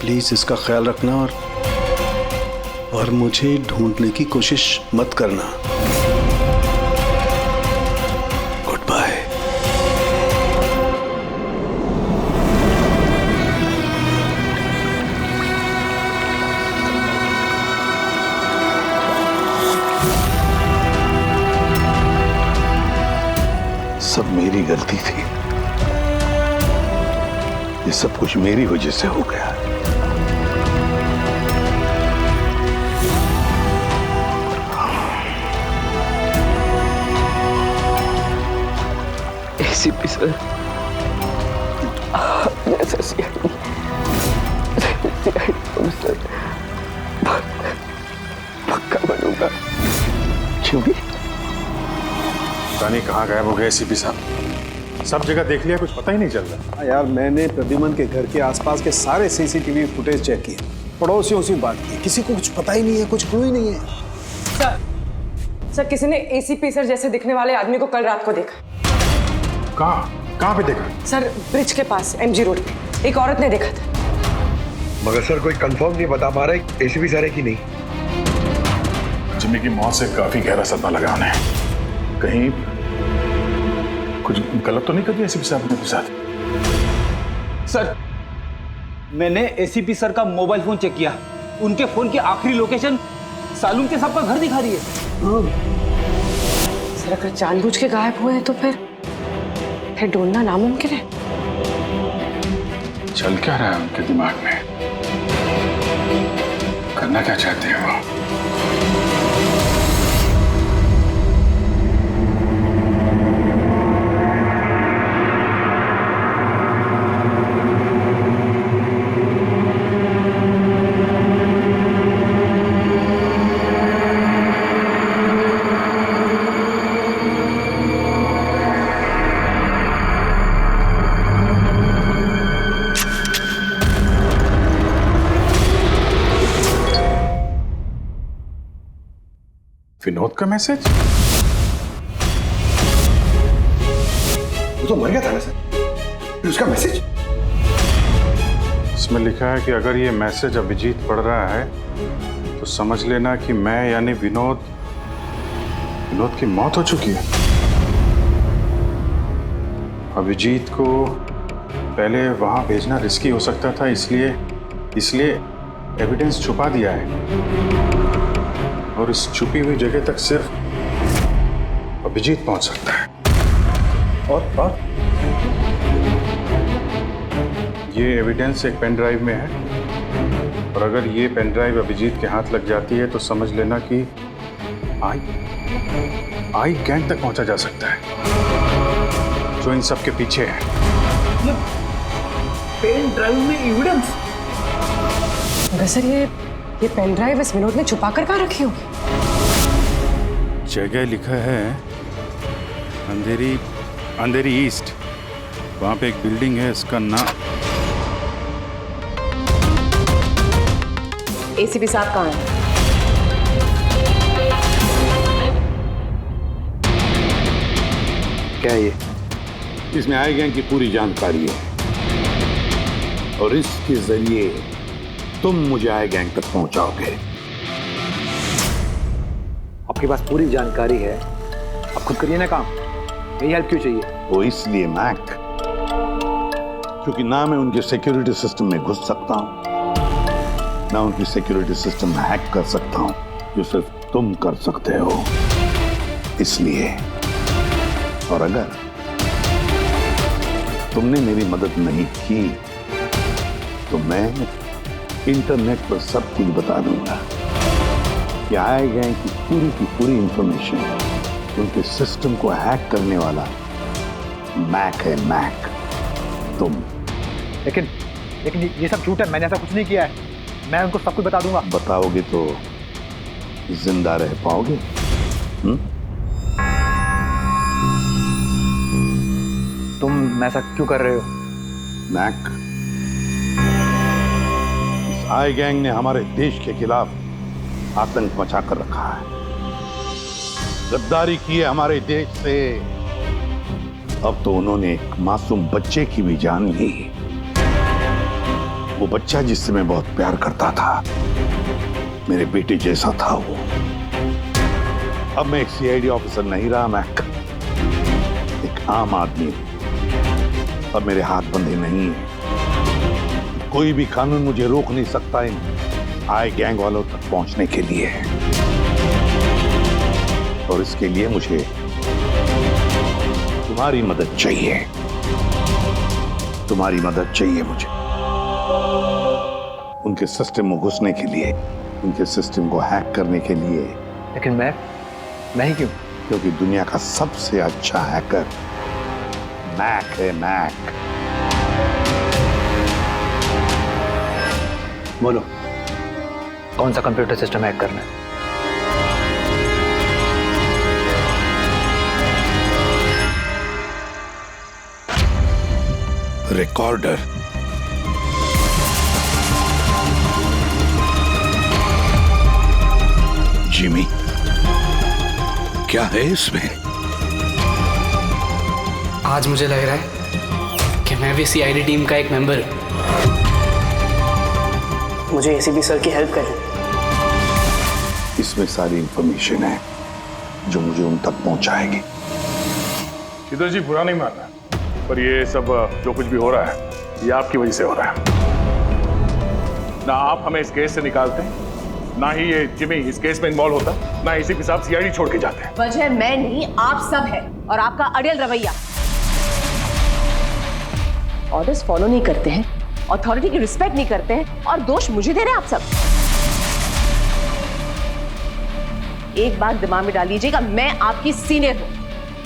प्लीज इसका ख्याल रखना और मुझे ढूंढने की कोशिश मत करना। Goodbye. सब मेरी गलती थी, ये सब कुछ मेरी वजह से हो गया। एसीपी सर, आपने ऐसा सीआईडी सर, पक्का बनूंगा। क्यों? पता नहीं कहाँ गायब हो गए एसीपी साहब, सब जगह देख लिया, कुछ पता ही नहीं चल रहा। यार मैंने प्रद्युमन के घर के आसपास के सारे सीसीटीवी फुटेज चेक किए, पड़ोसियों से बात की, किसी को कुछ पता ही नहीं है, कुछ क्लू ही नहीं है। सर किसी ने एसीपी सर जैसे दिखने वाले आदमी को कल रात को देखा। कहाँ पे देखा? सर ब्रिज के पास एमजी रोड पे एक औरत ने देखा था। मगर सर कोई कंफर्म नहीं बता पा रहे एसीपी सर है कि नहीं। जिमी की मौत से काफी गहरा सदमा लगा उन्हें। कहीं कुछ गलत तो नहीं कर दिया एसीपी साहब ने साथ? सर मैंने एसीपी सर का मोबाइल फोन चेक किया, उनके फोन की आखिरी लोकेशन सालूम के साहब का घर दिखा रही है। सर अगर जानबूझ के गायब हुए हैं तो फिर ढूंढना नामुमकिन है। चल क्या रहा है उनके दिमाग में? करना क्या चाहते हैं वो? विनोद का मैसेज? वो तो मर गया था ना सर, फिर उसका मैसेज? इसमें लिखा है कि अगर ये मैसेज अभिजीत पढ़ रहा है तो समझ लेना कि मैं यानी विनोद की मौत हो चुकी है। अभिजीत को पहले वहां भेजना रिस्की हो सकता था, इसलिए एविडेंस छुपा दिया है और इस छुपी हुई जगह तक सिर्फ अभिजीत पहुंच सकता है। और ये एविडेंस एक पेन ड्राइव में है और अगर ये पेन ड्राइव अभिजीत के हाथ लग जाती है तो समझ लेना कि आई गैंग तक पहुंचा जा सकता है जो इन सब के पीछे है। पेन ड्राइव में एविडेंस? मगर सर ये पेन ड्राइव इस विनोद ने छुपा कर कहाँ रखी होगी? जगह लिखा है अंधेरी ईस्ट, वहां पे एक बिल्डिंग है, इसका नाम। एसीपी साहब कहाँ हैं? क्या ये? इसमें आई गैंग की पूरी जानकारी है और इसके जरिए तुम मुझे आई गैंग तक पहुंचाओगे। आपके पास पूरी जानकारी है, आप खुद करिए ना काम, यही हेल्प क्यों चाहिए? वो इसलिए मैक, क्योंकि ना मैं उनके सिक्योरिटी सिस्टम में घुस सकता हूं, ना उनकी सिक्योरिटी सिस्टम हैक कर सकता हूं, जो सिर्फ तुम कर सकते हो। इसलिए, और अगर तुमने मेरी मदद नहीं की तो मैं इंटरनेट पर सब कुछ बता दूंगा कि आई गैंग की पूरी इंफॉर्मेशन उनके सिस्टम को हैक करने वाला मैक है, मैक। तुम। लेकिन ये सब झूठ है, मैंने ऐसा कुछ नहीं किया है। मैं उनको सब कुछ बता दूंगा। बताओगे तो जिंदा रह पाओगे? तुम ऐसा क्यों कर रहे हो? मैक, आई गैंग ने हमारे देश के खिलाफ आतंक मचा कर रखा है, गद्दारी की है हमारे देश से। अब तो उन्होंने एक मासूम बच्चे की भी जान ली, वो बच्चा जिससे मैं बहुत प्यार करता था, मेरे बेटे जैसा था वो। अब मैं एक सीआईडी ऑफिसर नहीं रहा मैक, एक आम आदमी। अब मेरे हाथ बंधे नहीं है, कोई भी कानून मुझे रोक नहीं सकता इन आई गैंग वालों तक पहुंचने के लिए। और इसके लिए मुझे तुम्हारी मदद चाहिए, तुम्हारी मदद चाहिए मुझे उनके सिस्टम में घुसने के लिए, उनके सिस्टम को हैक करने के लिए। लेकिन मैं ही क्यों? क्योंकि दुनिया का सबसे अच्छा हैकर मैक है, मैक। बोलो, कौन सा कंप्यूटर सिस्टम हैक करना है? रिकॉर्डर। जिमी, क्या है इसमें? आज मुझे लग रहा है कि मैं भी सीआईडी टीम का एक मेंबर हूं। मुझे एसीपी सर की हेल्प करनी। इसमें सारी इंफॉर्मेशन है जो मुझे उन तक पहुंचाएगी। श्रीधर जी, बुरा नहीं मानना, पर ये सब जो कुछ भी हो रहा है ये आपकी वजह से हो रहा है। ना आप हमें इस केस से निकालते, ना ही ये जिमी इस केस में इन्वॉल्व होता, ना एसीपी साहब सीआईडी छोड़ के जाते हैं। वजह मैं नहीं, आप सब है, और आपका अड़ियल रवैया। ऑर्डर्स फॉलो नहीं करते हैं अथॉरिटी की रिस्पेक्ट नहीं करते हैं और दोष मुझे दे रहे हैं आप सब। एक बात दिमाग में डाल लीजिएगा, मैं आपकी सीनियर हूं।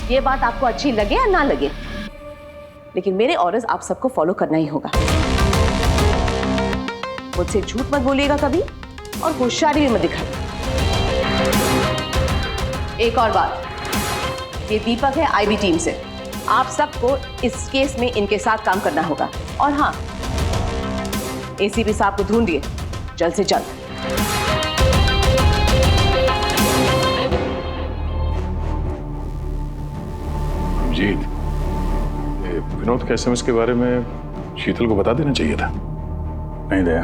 ये बात आपको अच्छी लगे या ना लगे, लेकिन मेरे ऑर्डर्स आप सबको फॉलो करना ही होगा। मुझसे झूठ मत बोलिएगा कभी और होशियारी भी मत दिखाइए। एक और बात, ये दीपक है आईबी टीम से। आप सबको इस केस में इनके साथ काम करना होगा। और हाँ, एसीपी साहब को ढूंढिए जल्द से जल्द। जीत, विनोद के एसएमएस के बारे में शीतल को बता देना चाहिए था। नहीं दया,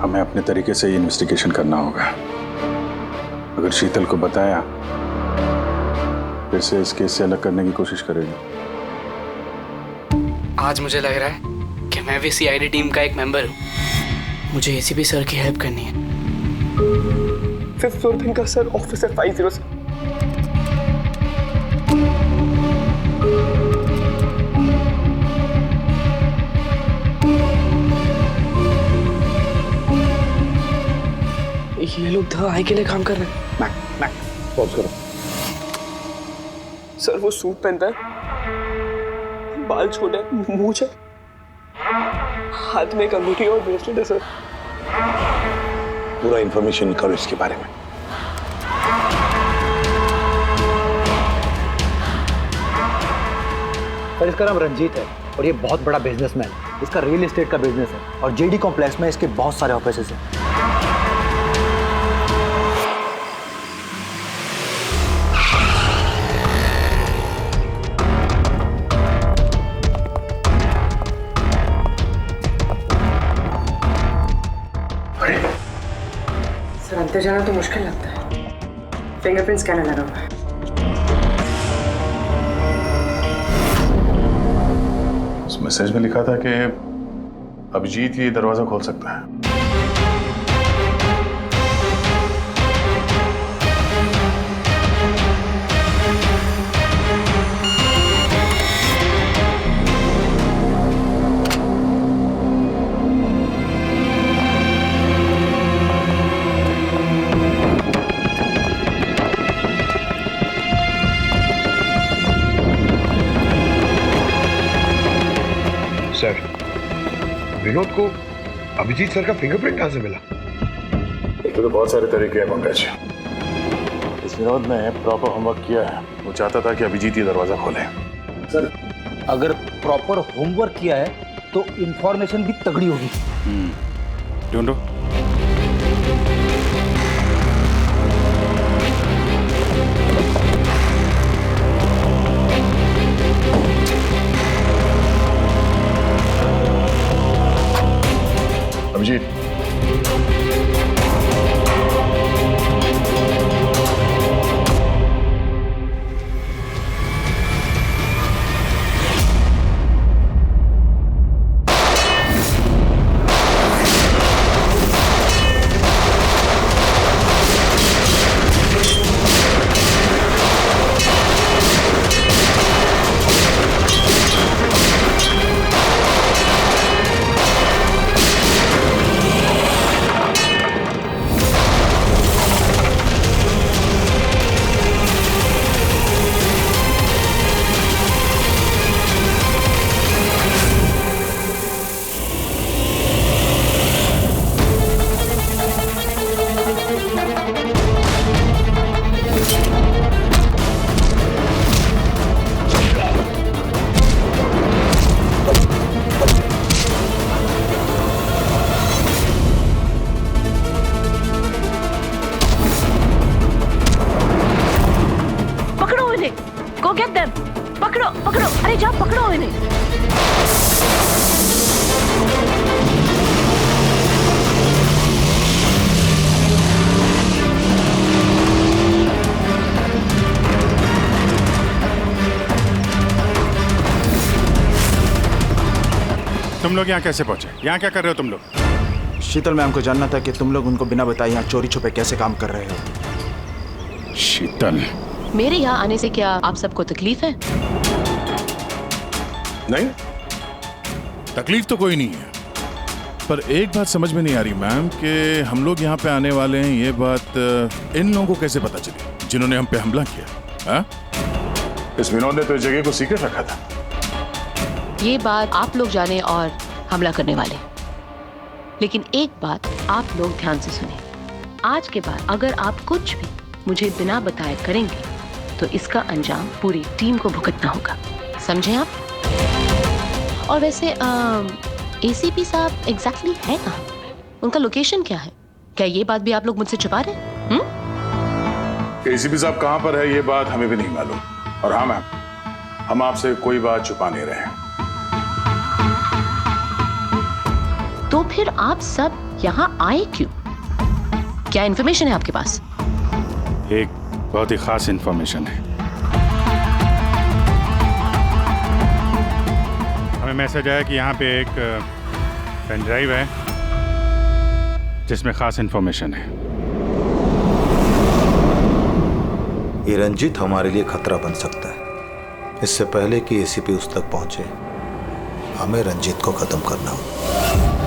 हमें अपने तरीके से इन्वेस्टिगेशन करना होगा। अगर शीतल को बताया फिर से इस केस से अलग करने की कोशिश करेगी। आज मुझे लग रहा है कि मैं भी सीआईडी टीम का एक मेंबर हूँ। मुझे एसीपी सर की हेल्प करनी है। 5th फ्लोर दिन का सर, ऑफिसर 50 सर। ये लोग द आई के लिए काम कर रहे हैं। पॉज करो। सर वो सूट पहनता है, बाल छोटे, मूंछ है, हाथ में अंगूठी और ब्रेसलेट है सर। पूरा इंफॉर्मेशन करो इसके बारे में। सर इसका नाम रंजीत है और ये बहुत बड़ा बिजनेसमैन है। इसका रियल एस्टेट का बिजनेस है और जेडी कॉम्प्लेक्स में इसके बहुत सारे ऑफिसेज हैं। सर अंदर जाना तो मुश्किल लगता है, फिंगरप्रिंट स्कैनर लगा हुआ है। उस मैसेज में लिखा था कि अभिजीत ये दरवाजा खोल सकता है। सर, विनोद को अभिजीत सर का फिंगरप्रिंट कहां से मिला? तो बहुत सारे तरीके हैं पंकज। इस विनोद ने प्रॉपर होमवर्क किया है। वो चाहता था कि अभिजीत ये दरवाजा खोले। सर अगर प्रॉपर होमवर्क किया है तो इंफॉर्मेशन भी तगड़ी होगी। ढूंढो। Abhijit, Go get them! पकड़ो, पकड़ो! अरे जाओ पकड़ो इन्हें! तुम लोग यहाँ कैसे पहुंचे? यहाँ क्या कर रहे हो तुम लोग? शीतल मैम को जानना था कि तुम लोग उनको बिना बताए यहाँ चोरी छुपे कैसे काम कर रहे हो। शीतल, मेरे यहाँ आने से क्या आप सबको तकलीफ है? नहीं, तकलीफ तो कोई नहीं है, पर एक बात समझ में नहीं आ रही मैम कि हम लोग यहाँ पे आने वाले हैं, ये बात इन लोगों को कैसे पता चली जिन्होंने हम पे हमला किया? हाँ? इस विनोद ने तो इस जगह को सीक्रेट रखा था। ये बात आप लोग जाने और हमला करने वाले, लेकिन एक बात आप लोग ध्यान से सुने, आज के बाद अगर आप कुछ भी मुझे बिना बताए करेंगे तो इसका अंजाम पूरी टीम को भुगतना होगा, समझे आप? और वैसे एसीपी साहब एग्जैक्टली है कहाँ? उनका लोकेशन क्या है? क्या ये बात भी आप लोग मुझसे छुपा रहे हैं? एसीपी साहब कहां पर है ये बात हमें भी नहीं मालूम। और हाँ मैम, हम आपसे कोई बात छुपा नहीं रहे हैं। तो फिर आप सब यहाँ आए क्यों? क्या इन्फॉर्मेशन है आपके पास? एक बहुत ही खास इन्फॉर्मेशन है। हमें मैसेज आया कि यहाँ पे एक पेन ड्राइव है जिसमें खास इन्फॉर्मेशन है। ये रंजीत हमारे लिए खतरा बन सकता है। इससे पहले कि एसीपी उस तक पहुंचे, हमें रंजीत को खत्म करना होगा।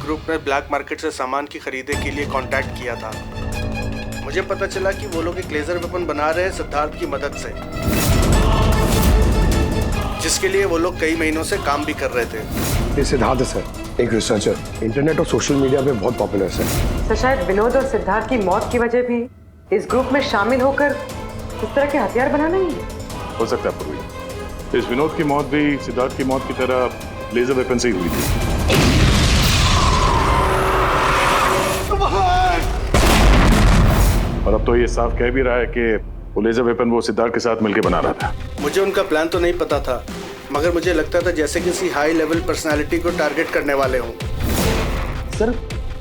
ग्रुप ने ब्लैक मार्केट से सामान की खरीदे के लिए कांटेक्ट किया था। मुझे पता चला कि वो लोग एक लेजर वेपन बना रहे हैं सिद्धार्थ की मदद से, जिसके लिए वो लोग कई महीनों से काम भी कर रहे थे। ये सिद्धार्थ है सर, एक रिसर्चर, इंटरनेट और सोशल मीडिया पे बहुत पॉपुलर सर। तो शायद विनोद और सिद्धार्थ की मौत की वजह भी इस ग्रुप में शामिल होकर इस तरह के हथियार बनाना ही है। हो सकता है पूर्वी, इस विनोद की मौत भी सिद्धार्थ की मौत की तरह लेजर वेपन से ही हुई थी। और अब तो ये साफ कह भी रहा है कि वो लेजर वेपन वो सिद्धार्थ के साथ मिलकर बना रहा था। मुझे उनका प्लान तो नहीं पता था, मगर मुझे लगता था जैसे किसी हाई लेवल पर्सनालिटी को टारगेट करने वाले हों। सर,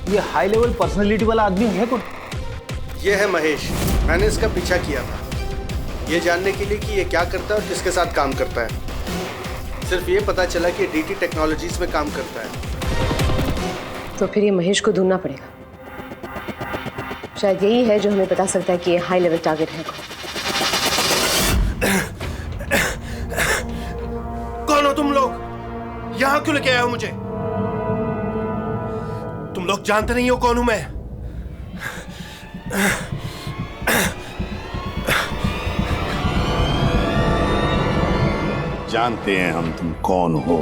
ये हाई लेवल पर्सनालिटी वाला आदमी है कौन? ये है महेश। मैंने इसका पीछा किया था, ये जानने के लिए कि ये क्या करता है और किसके साथ काम करता है। सिर्फ ये पता चला कि डीटी टेक्नोलॉजीज में काम करता है। तो फिर ये महेश को ढूंढना पड़ेगा। शायद यही है जो हमें बता सकता है कि ये हाई लेवल टारगेट है। कौन हो तुम लोग? यहाँ क्यों लेके आए हो मुझे? तुम लोग जानते नहीं हो कौन हूं मैं। जानते हैं हम तुम कौन हो,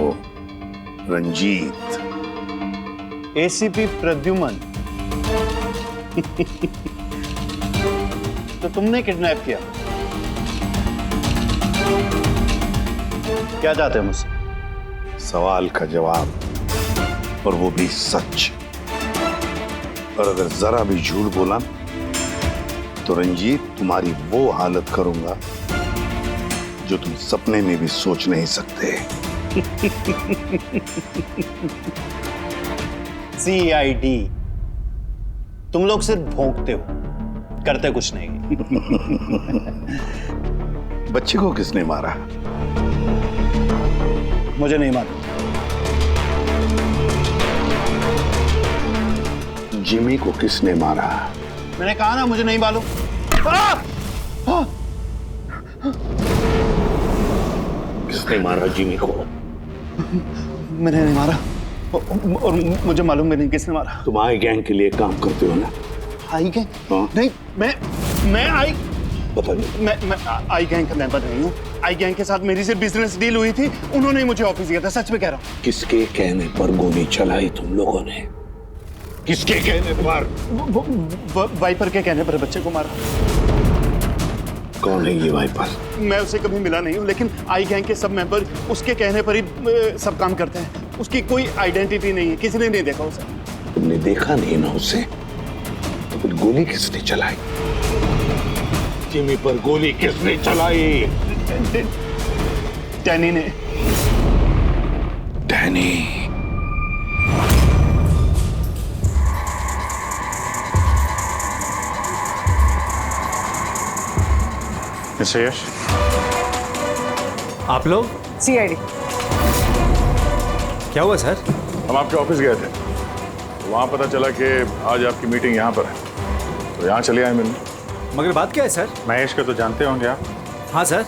रंजीत। एसीपी प्रद्युमन। तो तुमने किडनैप किया? क्या चाहते हो मुझसे? सवाल का जवाब, और वो भी सच। और अगर जरा भी झूठ बोला तो रंजीत तुम्हारी वो हालत करूंगा जो तुम सपने में भी सोच नहीं सकते। CID, तुम लोग सिर्फ भौंकते हो, करते कुछ नहीं। बच्चे को किसने मारा? मुझे नहीं मालूम। जिमी को किसने मारा? मैंने कहा ना मुझे नहीं मालूम। किसने मारा जिमी को? मैंने नहीं मारा, और मुझे मालूम भी नहीं किसने मारा। तुम आई गैंग के लिए काम करते हो ना? आई गैंग? नहीं, मैं आई पता नहीं। मैं आई गैंग का मेंबर नहीं हूँ। आई गैंग के साथ मेरी सिर्फ बिजनेस डील हुई थी, उन्होंने ही मुझे ऑफिस दिया था, सच में कह रहा हूँ। किसके कहने पर गोली चलाई तुम लोगों ने? किसके कहने पर? वाइपर के कहने पर बच्चे को मारा। कौन है ये वाइपर? मैं उसे कभी मिला नहीं हूँ, लेकिन आई गैंग के सब मेंबर उसके कहने पर ही सब काम करते हैं। उसकी कोई आइडेंटिटी नहीं है, किसी ने नहीं देखा उसे। तुमने देखा नहीं ना उसे, तो फिर गोली किसने चलाई? जिमी पर गोली किसने चलाई? डैनी ने। डैनी? मिस्टर यश, आप लोग? सीआईडी। क्या हुआ सर? हम आपके ऑफिस गए थे, वहाँ पता चला कि आज आपकी मीटिंग यहाँ पर है, तो यहाँ चले आए मिलने। मगर बात क्या है सर? महेश को तो जानते होंगे आप? हाँ सर,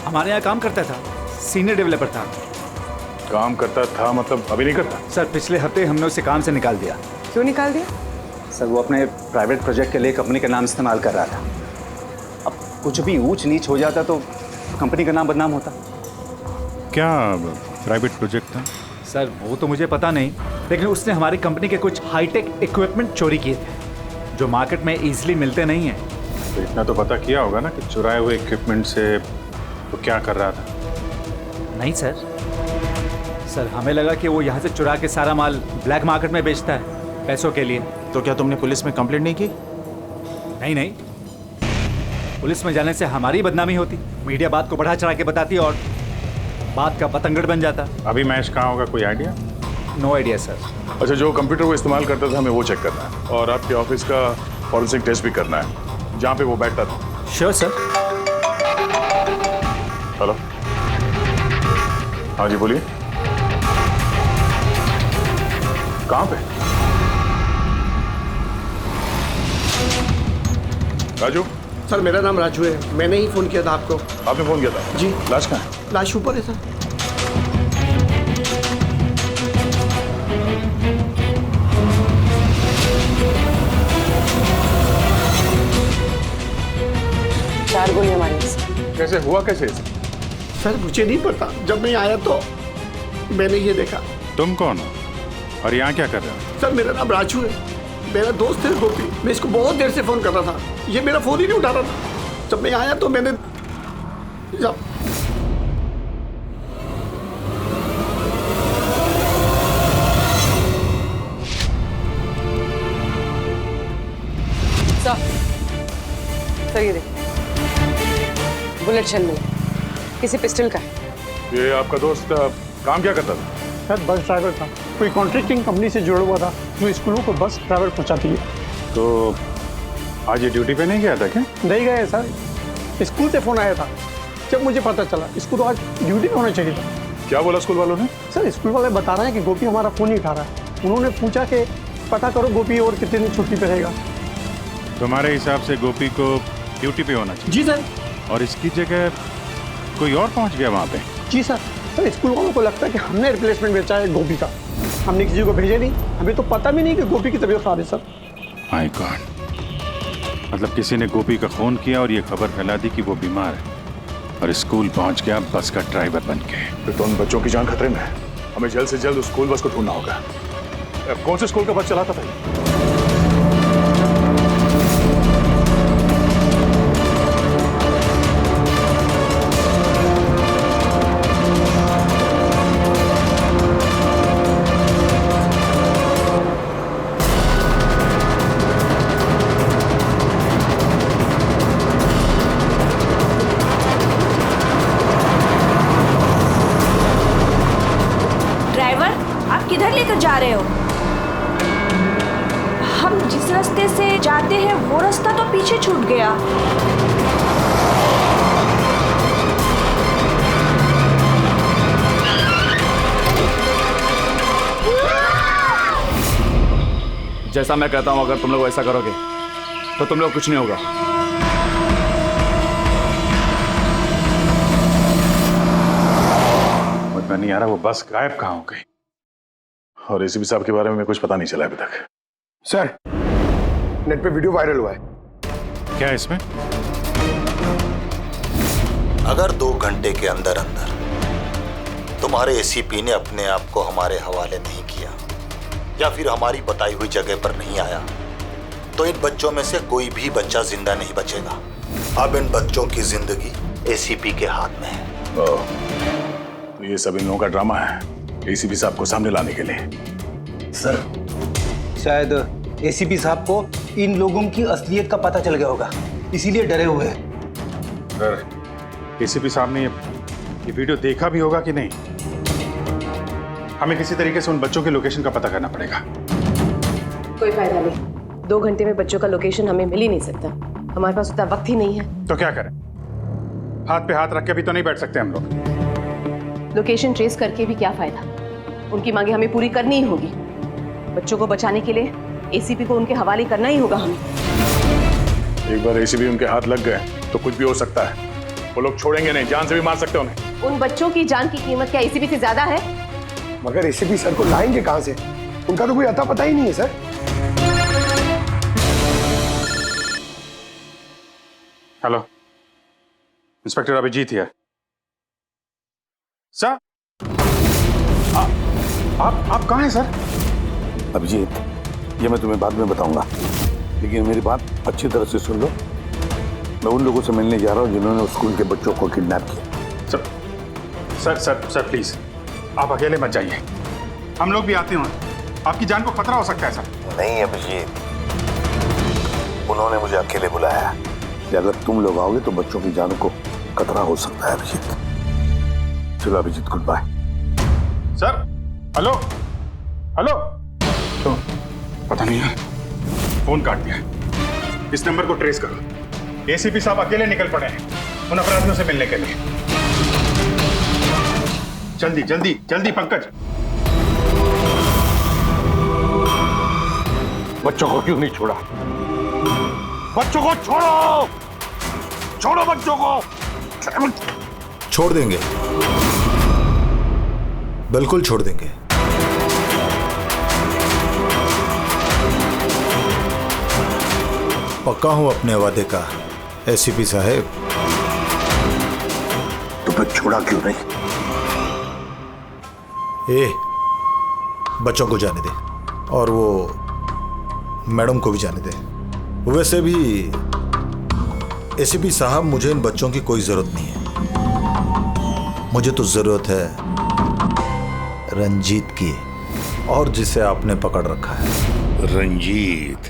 हमारे यहाँ काम करता था, सीनियर डेवलपर था। काम करता था मतलब अभी नहीं करता? सर पिछले हफ्ते हमने उसे काम से निकाल दिया। क्यों निकाल दिया? सर वो अपने प्राइवेट प्रोजेक्ट के लिए कंपनी का नाम इस्तेमाल कर रहा था। अब कुछ भी ऊंच नीच हो जाता तो कंपनी का नाम बदनाम होता। क्या प्राइवेट प्रोजेक्ट था? सर वो तो मुझे पता नहीं, लेकिन उसने हमारी कंपनी के कुछ हाईटेक इक्विपमेंट चोरी किए थे जो मार्केट में इजीली मिलते नहीं हैं। तो इतना तो पता किया होगा ना कि चुराए हुए इक्विपमेंट से वो क्या कर रहा था? नहीं सर हमें लगा कि वो यहाँ से चुरा के सारा माल ब्लैक मार्केट में बेचता है पैसों के लिए। तो क्या तुमने पुलिस में कंप्लेंट नहीं की? नहीं, पुलिस में जाने से हमारी बदनामी होती, मीडिया बात को बढ़ा चढ़ा के बताती और बात का पतंगड़ बन जाता। अभी महेश कहाँ होगा, कोई आइडिया? No idea sir. अच्छा, जो कंप्यूटर वो इस्तेमाल करता था हमें वो चेक करना है, और आपके ऑफिस का फॉरेंसिक टेस्ट भी करना है जहाँ पे वो बैठता था। Sure sir. हेलो, हाँ जी बोलिए, कहाँ पे? राजू? सर मेरा नाम राजू है, मैंने ही फोन किया था आपको। आपने फोन किया था? जी। लाश कहाँ है? लाश ऊपर है सर। चार गोलियां मारी इसने। कैसे हुआ, कैसे? सर मुझे नहीं पता, जब मैं आया तो मैंने ये देखा। तुम कौन हो और यहाँ क्या कर रहे हो? सर मेरा नाम राजू है, मेरा दोस्त है गोपी। मैं इसको बहुत देर से फोन कर रहा था, ये मेरा फोन ही नहीं उठा रहा था। जब मैं आया तो मैंने सर ये देखिए, बुलेट चल रही है, किसी पिस्टल का है। ये आपका दोस्त काम क्या करता था? सर बस ड्राइवर था, कोई कॉन्ट्रैक्टिंग कंपनी से जुड़ा हुआ था जो स्कूलों को बस ड्राइवर पहुंचाती है। तो आज ये ड्यूटी पे नहीं गया था क्या? नहीं गए सर, स्कूल से फोन आया था, जब मुझे पता चला इसको तो आज ड्यूटी पे होना चाहिए था। क्या बोला स्कूल वालों ने? सर स्कूल वाले बता रहे हैं कि गोपी हमारा फोन नहीं उठा रहा है। उन्होंने पूछा कि पता करो गोपी और कितने दिन छुट्टी पे रहेगा। तुम्हारे हिसाब से गोपी को ड्यूटी पे होना चाहिए? जी सर। और इसकी जगह कोई और पहुंच गया वहाँ पे? जी सर। सर स्कूल वालों को लगता है कि हमने रिप्लेसमेंट बेचा है गोपी का, हमने किसी को भेजे नहीं, हमें तो पता भी नहीं कि गोपी की तबीयत खराब है सर। माय गॉड, मतलब किसी ने गोपी का फोन किया और ये खबर फैला दी कि वो बीमार है और स्कूल पहुंच गया बस का ड्राइवर बन के। फिर तो उन बच्चों की जान खतरे में है, हमें जल्द से जल्द उस स्कूल बस को ढूंढना होगा। कौन से स्कूल का बस चलाता था? किधर लेकर जा रहे हो? हम जिस रास्ते से जाते हैं वो रास्ता तो पीछे छूट गया। जैसा मैं कहता हूं, अगर तुम लोग ऐसा करोगे तो तुम लोग कुछ नहीं होगा। मुझे नहीं आ रहा वो बस गायब कहाँ हो गई, और एसीपी साहब के बारे में कुछ पता नहीं चला अभी तक। सर नेट पे वीडियो वायरल हुआ है। क्या है इसमें? अगर 2 घंटे के अंदर अंदर तुम्हारे एसीपी ने अपने आप को हमारे हवाले नहीं किया या फिर हमारी बताई हुई जगह पर नहीं आया तो इन बच्चों में से कोई भी बच्चा जिंदा नहीं बचेगा। अब इन बच्चों की जिंदगी एसीपी के हाथ में है। तो ये सब इन लोगों का ड्रामा है एसीपी साहब को सामने लाने के लिए। सर शायद एसीपी साहब को इन लोगों की असलियत का पता चल गया होगा, इसीलिए डरे हुए हैं। सर एसीपी साहब ने ये वीडियो देखा भी होगा कि नहीं? हमें किसी तरीके से उन बच्चों के लोकेशन का पता करना पड़ेगा। कोई फायदा नहीं, 2 घंटे में बच्चों का लोकेशन हमें मिल ही नहीं सकता। हमारे पास उतना वक्त ही नहीं है। तो क्या करें? हाथ पे हाथ रख के भी तो नहीं बैठ सकते हम लोग। लोकेशन ट्रेस करके भी क्या फायदा? उनकी मांगे हमें पूरी करनी ही होगी। बच्चों को बचाने के लिए एसीपी को उनके हवाले करना ही होगा हमें। एक बार एसीपी उनके हाथ लग गए तो कुछ भी हो सकता है। वो लोग छोड़ेंगे नहीं, जान से भी मार सकते उन्हें। उन बच्चों की जान की कीमत क्या एसीपी से ज्यादा है? मगर एसीपी सर को लाएंगे कहां से? उनका तो कोई अता पता ही नहीं है sir. Hello, inspector Abhijeet here. Sir आप कहाँ हैं सर? अभिजीत, ये मैं तुम्हें बाद में बताऊंगा, लेकिन मेरी बात अच्छी तरह से सुन लो। मैं उन लोगों से मिलने जा रहा हूँ जिन्होंने स्कूल के बच्चों को किडनैप किया। सर प्लीज आप अकेले मत जाइए, हम लोग भी आते हैं। आपकी जान को खतरा हो सकता है सर। नहीं अभिजीत, उन्होंने मुझे अकेले बुलाया है कि अगर तुम लोग आओगे तो बच्चों की जान को खतरा हो सकता है। अभिजीत चलो Abhijeet, goodbye. Sir hello hello, तो पता नहीं है फोन काट दिया। इस नंबर को ट्रेस करो। एसीपी साहब अकेले निकल पड़े हैं उन अपराधियों से मिलने के लिए। जल्दी जल्दी जल्दी पंकज। बच्चों को क्यों नहीं छोड़ा? बच्चों को छोड़ो, छोड़ो बच्चों को। छोड़ देंगे, बिल्कुल छोड़ देंगे। पक्का हूं अपने वादे का एसीपी साहब। तो फिर छोड़ा क्यों नहीं? बच्चों को जाने दे और वो मैडम को भी जाने दे। वैसे भी एसीपी साहब, मुझे इन बच्चों की कोई जरूरत नहीं है। मुझे तो जरूरत है रंजीत की, और जिसे आपने पकड़ रखा है। रंजीत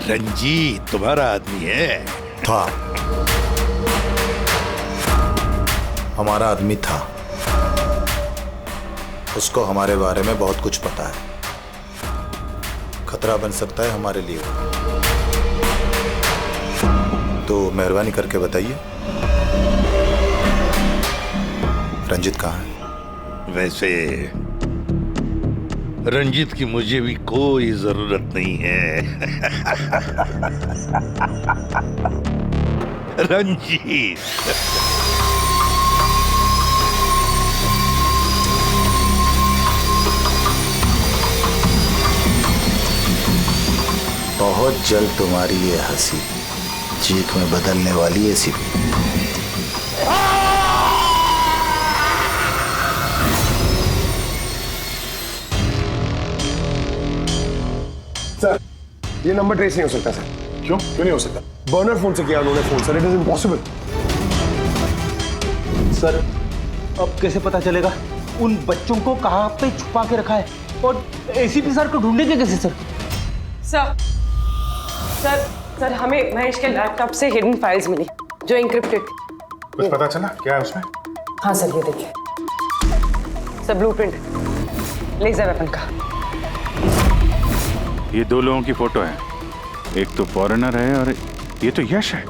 रंजीत तुम्हारा आदमी है? था, हमारा आदमी था। उसको हमारे बारे में बहुत कुछ पता है। खतरा बन सकता है हमारे लिए, तो मेहरबानी करके बताइए रंजीत कहाँ है? वैसे रंजीत की मुझे भी कोई जरूरत नहीं है। रंजीत बहुत जल्द तुम्हारी ये हंसी चीख में बदलने वाली है एसीपी। सर ये नंबर ट्रेस नहीं हो सकता सर। क्यों नहीं हो सकता? बर्नर फोन से किया उन्होंने phone sir, it is impossible. Sir अब कैसे पता चलेगा उन बच्चों को कहाँ पे छुपा के रखा है? और एसीपी सर को ढूंढेंगे कैसे सर? सर हमें महेश के लैपटॉप से हिडन फाइल्स मिली जो इंक्रिप्टेड थी। कुछ पता चला क्या है उसमें? हाँ सर, ये देखिए सर, ब्लूप्रिंट लेजर वेपन का। ये 2 लोगों की फोटो है, एक तो फॉरेनर है और ये तो यश है।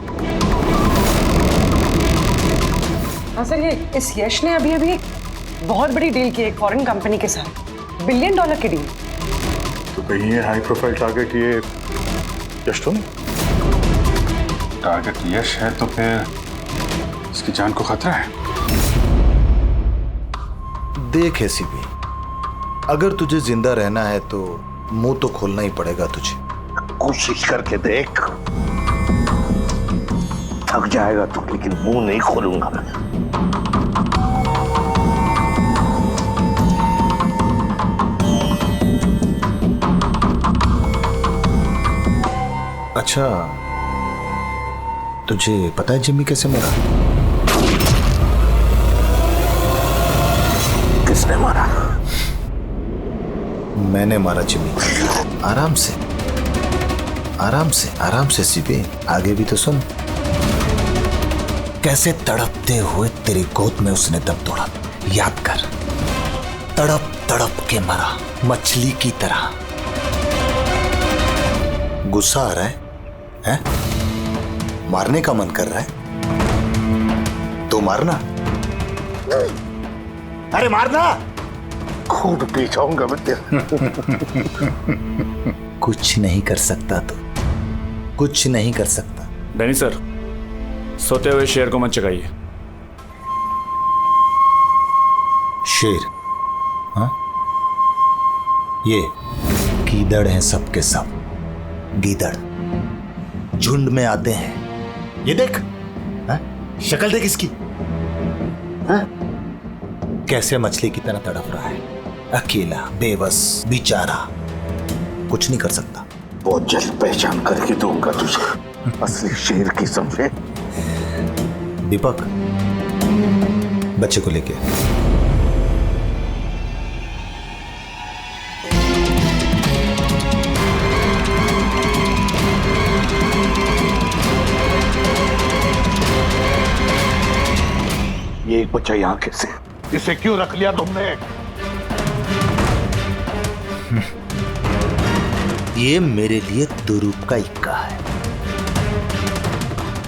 हाँ सर, ये इस यश ने अभी अभी बहुत बड़ी डील की है एक फॉरेन कंपनी के साथ, $1 बिलियन की डील। तो कहीं ये हाई प्रोफाइल टारगेट ये यश तो नहीं? टारगेट यश है तो फिर इसकी जान को खतरा है। देख एसीपी, अगर तुझे जिंदा रहना है तो मुंह तो खोलना ही पड़ेगा तुझे। कोशिश करके देख। थक जाएगा तो, लेकिन मुंह नहीं खोलूंगा मैं। अच्छा, तुझे पता है जिम्मी कैसे मरा? किसने मारा? मैंने मारा जिम्मी। आराम से आराम से आराम से सीपे, आगे भी तो सुन। कैसे तड़पते हुए तेरी गोद में उसने दम तोड़ा, याद कर। तड़प तड़प के मरा, मछली की तरह। गुस्सा आ रहा है? मारने का मन कर रहा है तो मारना। अरे मारना, खूब पी जाऊंगा मैं तेरा। कुछ नहीं कर सकता तो, कुछ नहीं कर सकता। डैनी सर, सोते हुए शेर को मत चगाइए। शेर? हाँ, ये गीदड़ हैं सबके सब। गीदड़ झुंड में आते हैं। ये देख, हाँ? शक्ल देख इसकी, हाँ? कैसे मछली की तरह तड़प रहा है, अकेला, बेबस, बेचारा, कुछ नहीं कर सकता। बहुत जल्द पहचान करके दूंगा तुझे असली शेर की, समझे? दीपक, बच्चे को लेके ये एक बच्चा यहाँ कैसे? इसे क्यों रख लिया तुमने? ये मेरे लिए दुरूप का इक्का है।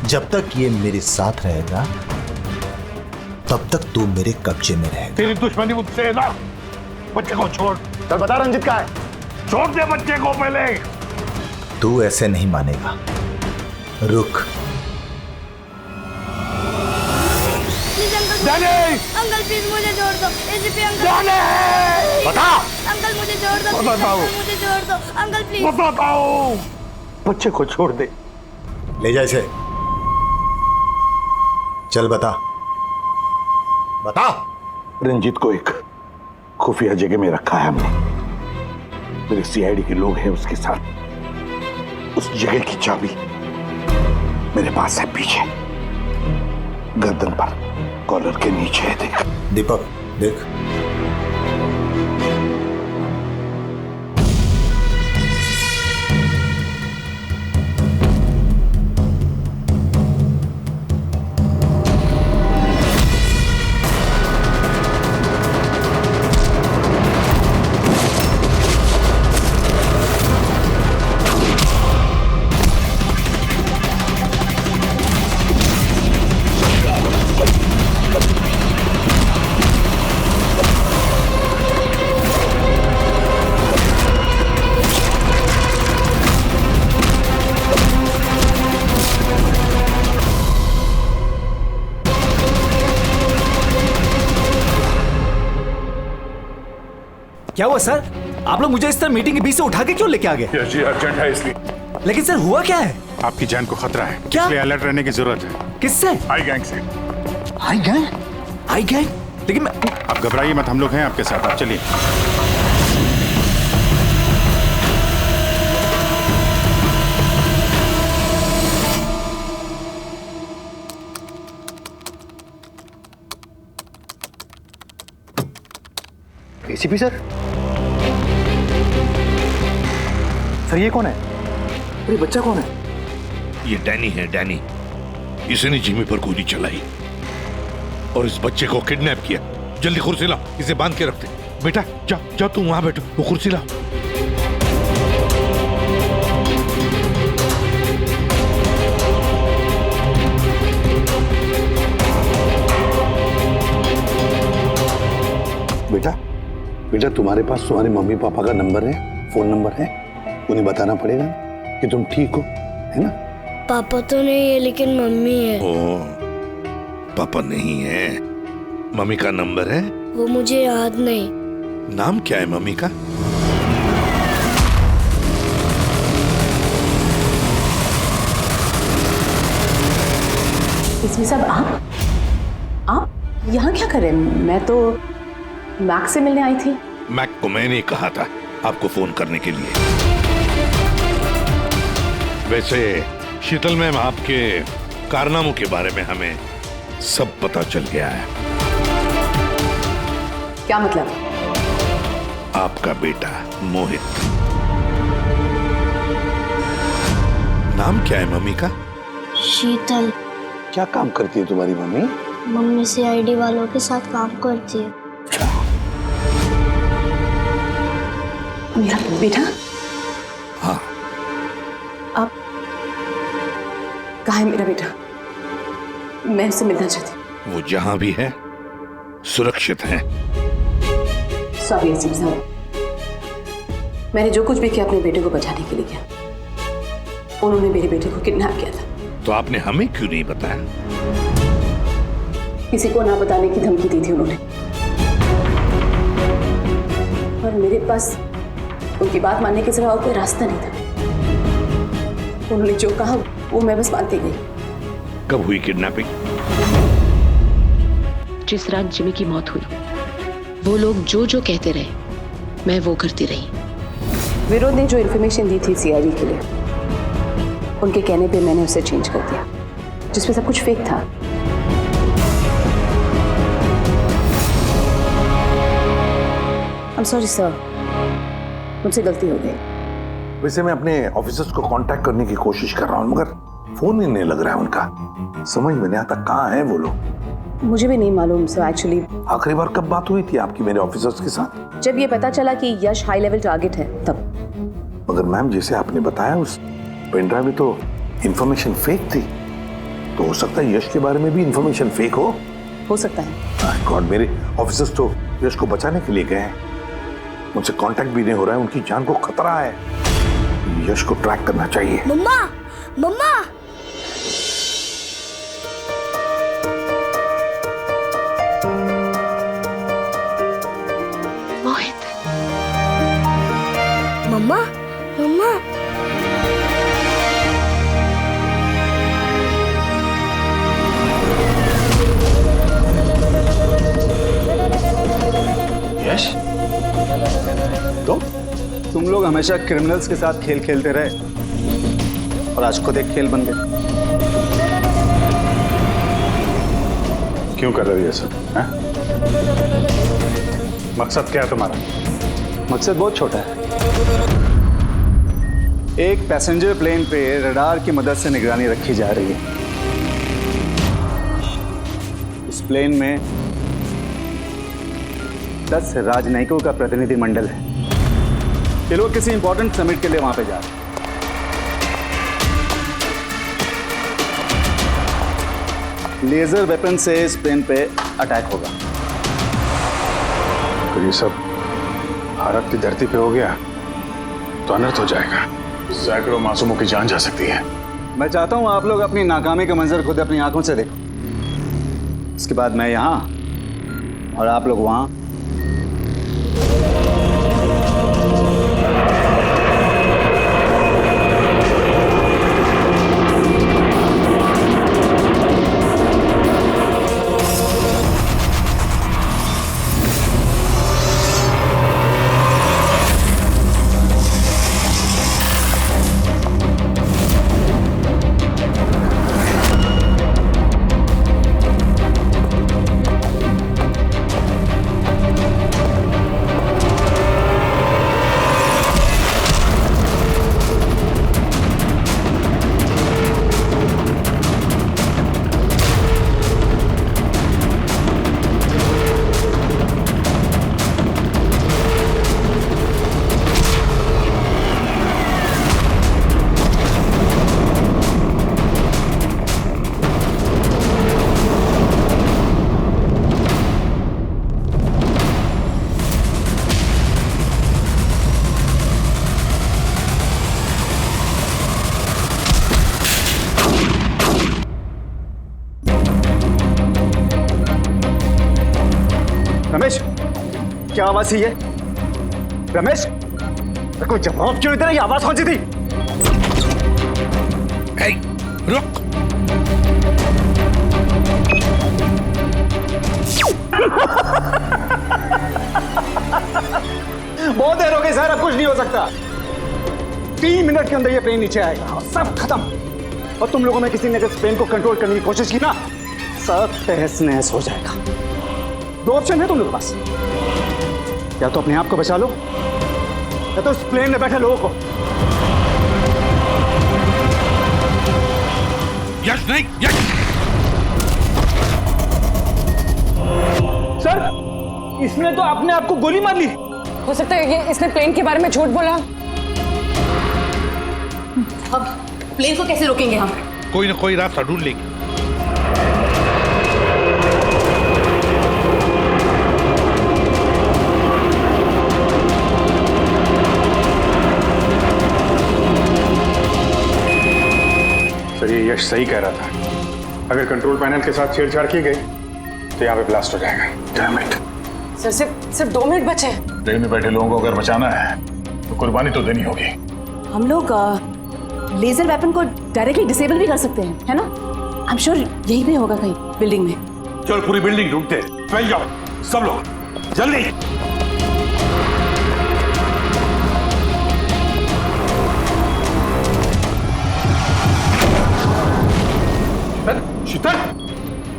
जब तक ये मेरे साथ रहेगा तब तक तू मेरे कब्जे में रहेगा। तेरी दुश्मनी मुझसे है ना? बच्चे को छोड़। चल बता रंजित का है, छोड़ दे बच्चे को पहले। तू ऐसे नहीं मानेगा, रुक। अंकल प्लीज मुझे छोड़ दो। एसीपी अंकल, बता। अंकल मुझे छोड़ दो, बताओ। मुझे छोड़ दो अंकल प्लीज। बताओ, बच्चे को छोड़ दे। ले जा इसे, चल बता, बता। रंजीत को एक खुफिया जगह में रखा है हमने। मेरे सीआईडी के लोग हैं उसके साथ। उस जगह की चाबी मेरे पास है, पीछे गर्दन पर कॉलर के नीचे है। देख दीपक, देख। क्या हुआ सर? आप लोग मुझे इस तरह मीटिंग के बीच से उठा के क्यों लेके आ गए? जी अर्जेंट है इसलिए। लेकिन सर हुआ क्या है? आपकी जान को खतरा है, क्या? इसलिए अलर्ट रहने की जरूरत है। किससे? आई गैंग से। आई गैंग? आई गैंग? लेकिन मैं... आप घबराइए मत, हम लोग हैं आपके साथ, आप चलिए। एसीपी सर, सर ये कौन है? ये बच्चा कौन है? ये डैनी है, डैनी। इसने जिमी पर गोली चलाई और इस बच्चे को किडनैप किया। जल्दी कुर्सी लाओ, इसे बांध के रखते। बेटा जा जा, तू वहां बैठो, वो कुर्सी लाओ। बेटा बेटा, तुम्हारे पास तुम्हारे मम्मी पापा का नंबर है, फोन नंबर है? उन्हें बताना पड़ेगा कि तुम ठीक हो, है ना? पापा तो नहीं है लेकिन मम्मी है। ओ, पापा नहीं है, मम्मी का नंबर है? वो मुझे याद नहीं। नाम क्या है मम्मी का? इसमें सब आप यहाँ क्या कर रहे हैं? मैं तो मैक्स से मिलने आई थी। मैक को मैंने कहा था आपको फोन करने के लिए। वैसे शीतल मैम, आपके कारनामों के बारे में हमें सब पता चल गया है। क्या मतलब? आपका बेटा मोहित। नाम क्या है मम्मी का? शीतल। क्या काम करती है तुम्हारी मम्मी? मम्मी CID वालों के साथ काम करती है। मेरा बेटा? हाँ। आप कहाँ है मेरा बेटा? मैं उससे मिलना चाहती हूँ। वो जहां भी है सुरक्षित है। सॉरी एसीपी साहब, मैंने जो कुछ भी किया अपने बेटे को बचाने के लिए किया। उन्होंने मेरे बेटे को किडनैप किया था। तो आपने हमें क्यों नहीं बताया? किसी को ना बताने की धमकी दी थी उन्होंने, और मेरे पास उनकी बात मानने के सिवा और कोई रास्ता नहीं था। उन्होंने जो कहा वो मैं बस मानती गई। कब हुई किडनैपिंग? जिस रात जिमी की मौत हुई, वो लोग जो जो कहते रहे मैं वो करती रही। विरोध ने जो इन्फॉर्मेशन दी थी CID के लिए, उनके कहने पे मैंने उसे चेंज कर दिया, जिसमें सब कुछ फेक था। I'm sorry sir, मुझसे गलती हो गई। वैसे मैं अपने ऑफिसर्स को कांटेक्ट करने की कोशिश कर रहा हूँ, मगर फोन ही नहीं लग रहा है उनका। समझ में नहीं आता कहाँ है वो लोग। मुझे भी नहीं मालूम सर एक्चुअली। आखिरी बार कब बात हुई थी आपकी मेरे ऑफिसर्स के साथ? जब ये पता चला कि यश हाई लेवल टारगेट है तब। मगर मैम, जैसे आपने बताया उस पेन ड्राइव में तो इंफॉर्मेशन फेक थी, तो हो सकता है यश के बारे में भी इंफॉर्मेशन फेक हो सकता है। गॉड, मेरे ऑफिसर्स तो यश को बचाने के लिए गए हैं। उनसे कांटेक्ट भी नहीं हो रहा है, उनकी जान को खतरा है। यश को ट्रैक करना चाहिए। मम्मा, मम्मा। मोहित। मम्मा, मम्मा। यश, तुम लोग हमेशा क्रिमिनल्स के साथ खेल खेलते रहे और आज खुद एक खेल बन गए। क्यों कर रहे हो ये सब? मकसद क्या है तुम्हारा? मकसद बहुत छोटा है। एक पैसेंजर प्लेन पे रडार की मदद से निगरानी रखी जा रही है। इस प्लेन में 10 राजनयिकों का प्रतिनिधि मंडल है। ये लोग किसी इंपॉर्टेंट समिट के लिए वहां पे जा रहे हैं। लेजर वेपन से इस प्लेन पे अटैक होगा। तो ये सब भारत की धरती पे हो गया तो अनर्थ हो जाएगा। सैकड़ों मासूमों की जान जा सकती है। मैं चाहता हूं आप लोग अपनी नाकामी का मंजर खुद अपनी आंखों से देखो। उसके बाद मैं यहां और आप लोग वहां। रमेश, क्या आवाज थी ये? रमेश, कोई जवाब क्यों नहीं दे रहा? ये आवाज कौन सी थी? रुक। बहुत देर हो गई सर, अब कुछ नहीं हो सकता। 3 मिनट के अंदर ये प्लेन नीचे आएगा और सब खत्म। और तुम लोगों में किसी ने अगर इस प्लेन को कंट्रोल करने की कोशिश की ना, सब तहस नहस हो जाएगा। 2 ऑप्शन है तुम लोगों के पास, या तो अपने आप को बचा लो या तो इस प्लेन में बैठे लोगों को। यश नहीं, यश। सर, इसने तो अपने आप को गोली मार ली। हो सकता है ये इसने प्लेन के बारे में झूठ बोला। अब प्लेन को कैसे रोकेंगे हम? कोई ना कोई रास्ता ढूंढ लेंगे। सर, ये यश सही कह रहा था। अगर कंट्रोल पैनल के साथ छेड़छाड़ की गई तो यहाँ पे ब्लास्ट हो जाएगा। Damn it. सर सिर्फ 2 मिनट बचे हैं। ट्रेन में बैठे लोगों को अगर बचाना है तो कुर्बानी तो देनी होगी। हम लोग लेजर वेपन को डायरेक्टली डिसेबल भी कर सकते हैं, है ना? आई एम श्योर यही भी होगा कहीं बिल्डिंग में। चल पूरी बिल्डिंग ढूंढते, फैल जाओ सब लोग, जल्दी। शीतल,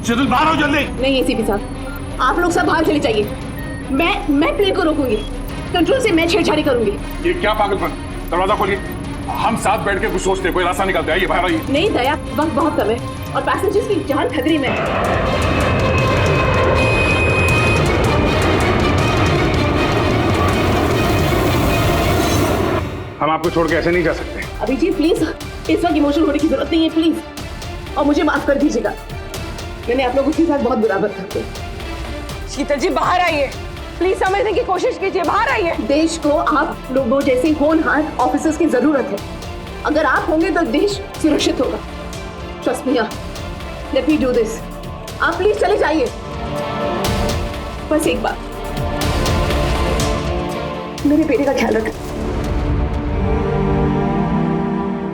शीतल बाहर आओ जल्दी। नहीं एसीपी साहब, आप लोग सब बाहर चले जाइए। मैं प्लेन को रोकूंगी, कंट्रोल से मैं छेड़छाड़ी करूंगी। ये क्या पागलपन? दरवाजा खोलिए, हम साथ बैठ के कुछ सोचते हैं, कोई रास्ता निकलता है। ये बाहर आइए। नहीं दया, वक्त बहुत कम है और पैसेंजर्स की जान खतरे में है। हम आपको छोड़ के ऐसे नहीं जा सकते। अभिजीत प्लीज, इस वक्त इमोशनल होने की जरूरत नहीं है प्लीज, और मुझे माफ कर दीजिएगा। मैंने आप लोगों के साथ बहुत बुरा बर्ताव किया। शीतल जी बाहर आइए, प्लीज समझने की कोशिश कीजिए, बाहर आइए। देश को आप लोगों जैसे होनहार ऑफिसर्स की जरूरत है। अगर आप होंगे तो देश सुरक्षित होगा। Trust me, let me do this. आप प्लीज चले जाइए। बस एक बार, मेरे बेटे का ख्याल रखें।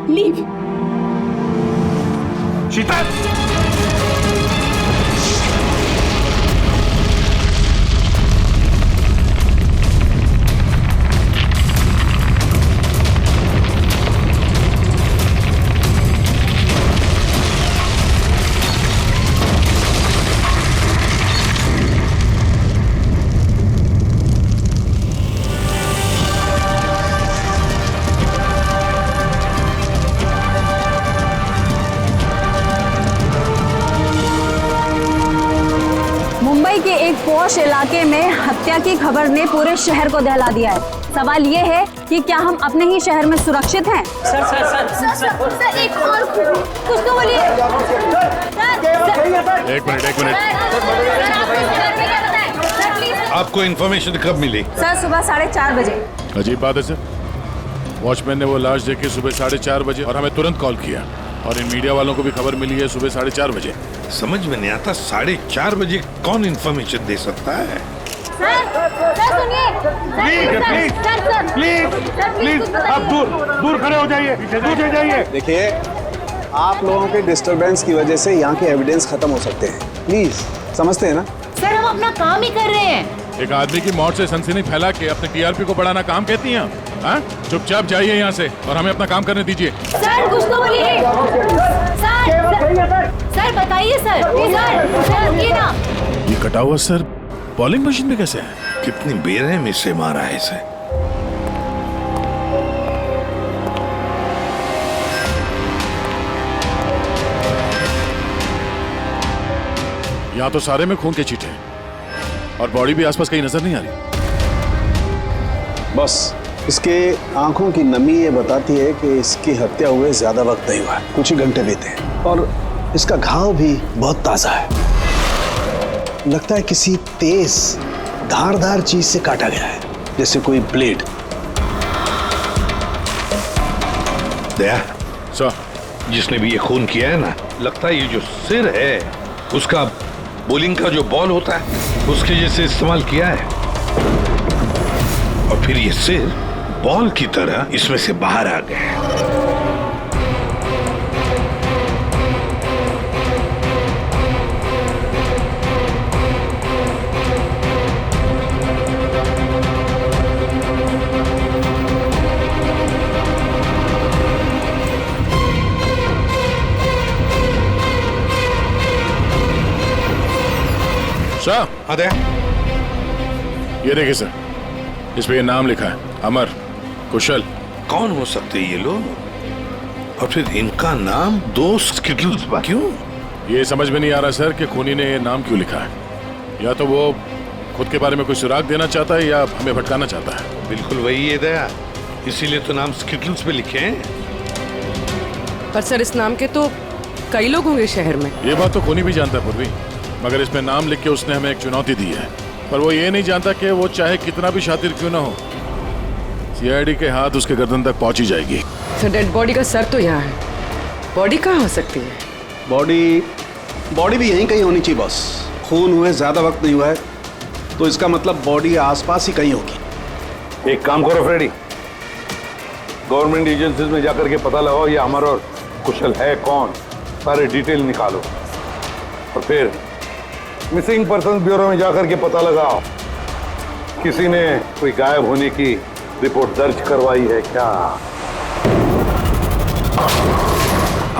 लीव। शीतल, पॉश इलाके में हत्या की खबर ने पूरे शहर को दहला दिया है। सवाल ये है कि क्या हम अपने ही शहर में सुरक्षित हैं? सर एक और कुछ तो बोलिए। एक मिनट। आपको इन्फॉर्मेशन कब मिली? सर सुबह 4:30 बजे। अजीब बात है सर, वॉचमैन ने वो लाश देखी सुबह 4:30 बजे और हमें तुरंत कॉल किया, और इन मीडिया वालों को भी खबर मिली है सुबह 4:30 बजे। समझ में नहीं आता 4:30 बजे कौन इन्फॉर्मेशन दे सकता है? प्लीज आप दूर खड़े हो जाइए, दूर जाइए। देखिए, आप लोगों के डिस्टरबेंस की वजह से यहाँ के एविडेंस खत्म हो सकते हैं। प्लीज समझते हैं ना? सर हम अपना काम ही कर रहे हैं। एक आदमी की मौत से सनसनी फैला के अपने टीआरपी को बढ़ाना काम कहती हैं? हाँ, चुपचाप जाइए यहाँ से और हमें अपना काम करने दीजिए। सर कुछ तो बोलिए। सर बताइए सर ये ना। ये कटा हुआ सर बॉलिंग मशीन में कैसे है? कितनी बेरहमी से मारा है इसे। यहाँ तो सारे में खून के छींटे हैं और बॉडी भी आसपास कहीं नजर नहीं आ रही। बस इसके आंखों की नमी ये बताती है कि इसकी हत्या हुए ज्यादा वक्त नहीं हुआ है, कुछ ही घंटे बीते हैं। और इसका घाव भी बहुत ताजा है, लगता है किसी तेज धारदार चीज से काटा गया है, जैसे कोई ब्लेड। दया सर, जिसने भी ये खून किया है ना, लगता है ये जो सिर है उसका बॉलिंग का जो बॉल होता है उसके जैसे इस्तेमाल किया है, और फिर ये सिर बॉल की तरह इसमें से बाहर आ गया है। सर। हाँ दया। ये देखिए सर, इस पे ये नाम लिखा है, अमर कुशल। कौन हो सकते ये लोग? और फिर इनका नाम दोस्त स्किटल्स क्यों? ये समझ में नहीं आ रहा सर कि खूनी ने ये नाम क्यों लिखा है। या तो वो खुद के बारे में कोई सुराग देना चाहता है या हमें भटकाना चाहता है। बिल्कुल वही है दया, इसीलिए तो नाम स्किटल्स पे लिखे हैं। पर सर इस नाम के तो कई लोग होंगे शहर में। ये बात तो खूनी भी जानता है पूर्वी, मगर इसमें नाम लिख के उसने हमें एक चुनौती दी है। पर वो ये नहीं जानता कि वो चाहे कितना भी शातिर क्यों ना हो, सीआईडी के हाथ उसके गर्दन तक पहुंच ही जाएगी। सर डेड बॉडी का सर तो यहाँ है, बॉडी कहाँ हो सकती है? बॉडी भी यहीं कहीं होनी चाहिए बॉस। खून हुए ज्यादा वक्त नहीं हुआ है तो इसका मतलब बॉडी आसपास ही कहीं होगी। एक काम करो फ्रेडी, गवर्नमेंट एजेंसीज में जाकर के पता लगाओ ये अमर और कुशल है कौन, सारे डिटेल निकालो और फिर मिसिंग पर्सन ब्यूरो में जाकर के पता लगाओ किसी ने कोई गायब होने की रिपोर्ट दर्ज करवाई है क्या।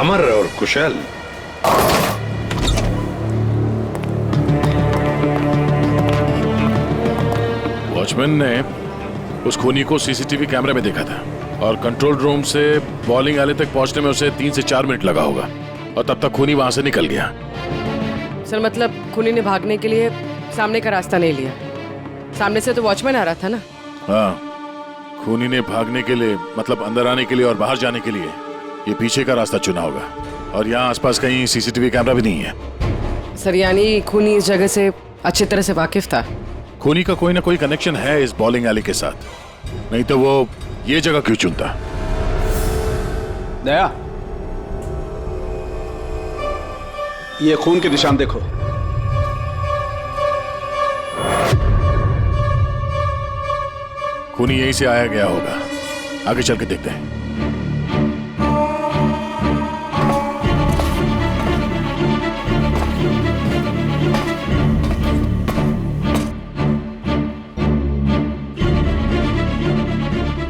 अमर और कुशल। वॉचमैन ने उस खूनी को सीसीटीवी कैमरे में देखा था और कंट्रोल रूम से बॉलिंग एले तक पहुंचने में उसे 3 से 4 मिनट लगा होगा और तब तक खूनी वहां से निकल गया। सर मतलब खूनी ने भागने के लिए सामने का रास्ता नहीं लिया, सामने से तो वॉचमैन आ रहा था ना। हाँ, खूनी ने भागने के लिए मतलब अंदर आने के लिए और बाहर जाने के लिए ये पीछे का रास्ता चुना होगा और यहाँ आसपास कहीं सीसीटीवी कैमरा भी नहीं है। सर यानी खूनी इस जगह से अच्छी तरह से वाकिफ था। खूनी का कोई ना कोई कनेक्शन है इस बॉलिंग एली के साथ, नहीं तो वो ये जगह क्यों चुनता। दया, ये खून के निशान देखो। खूनी यहीं से आया गया होगा, आगे चल के देखते हैं।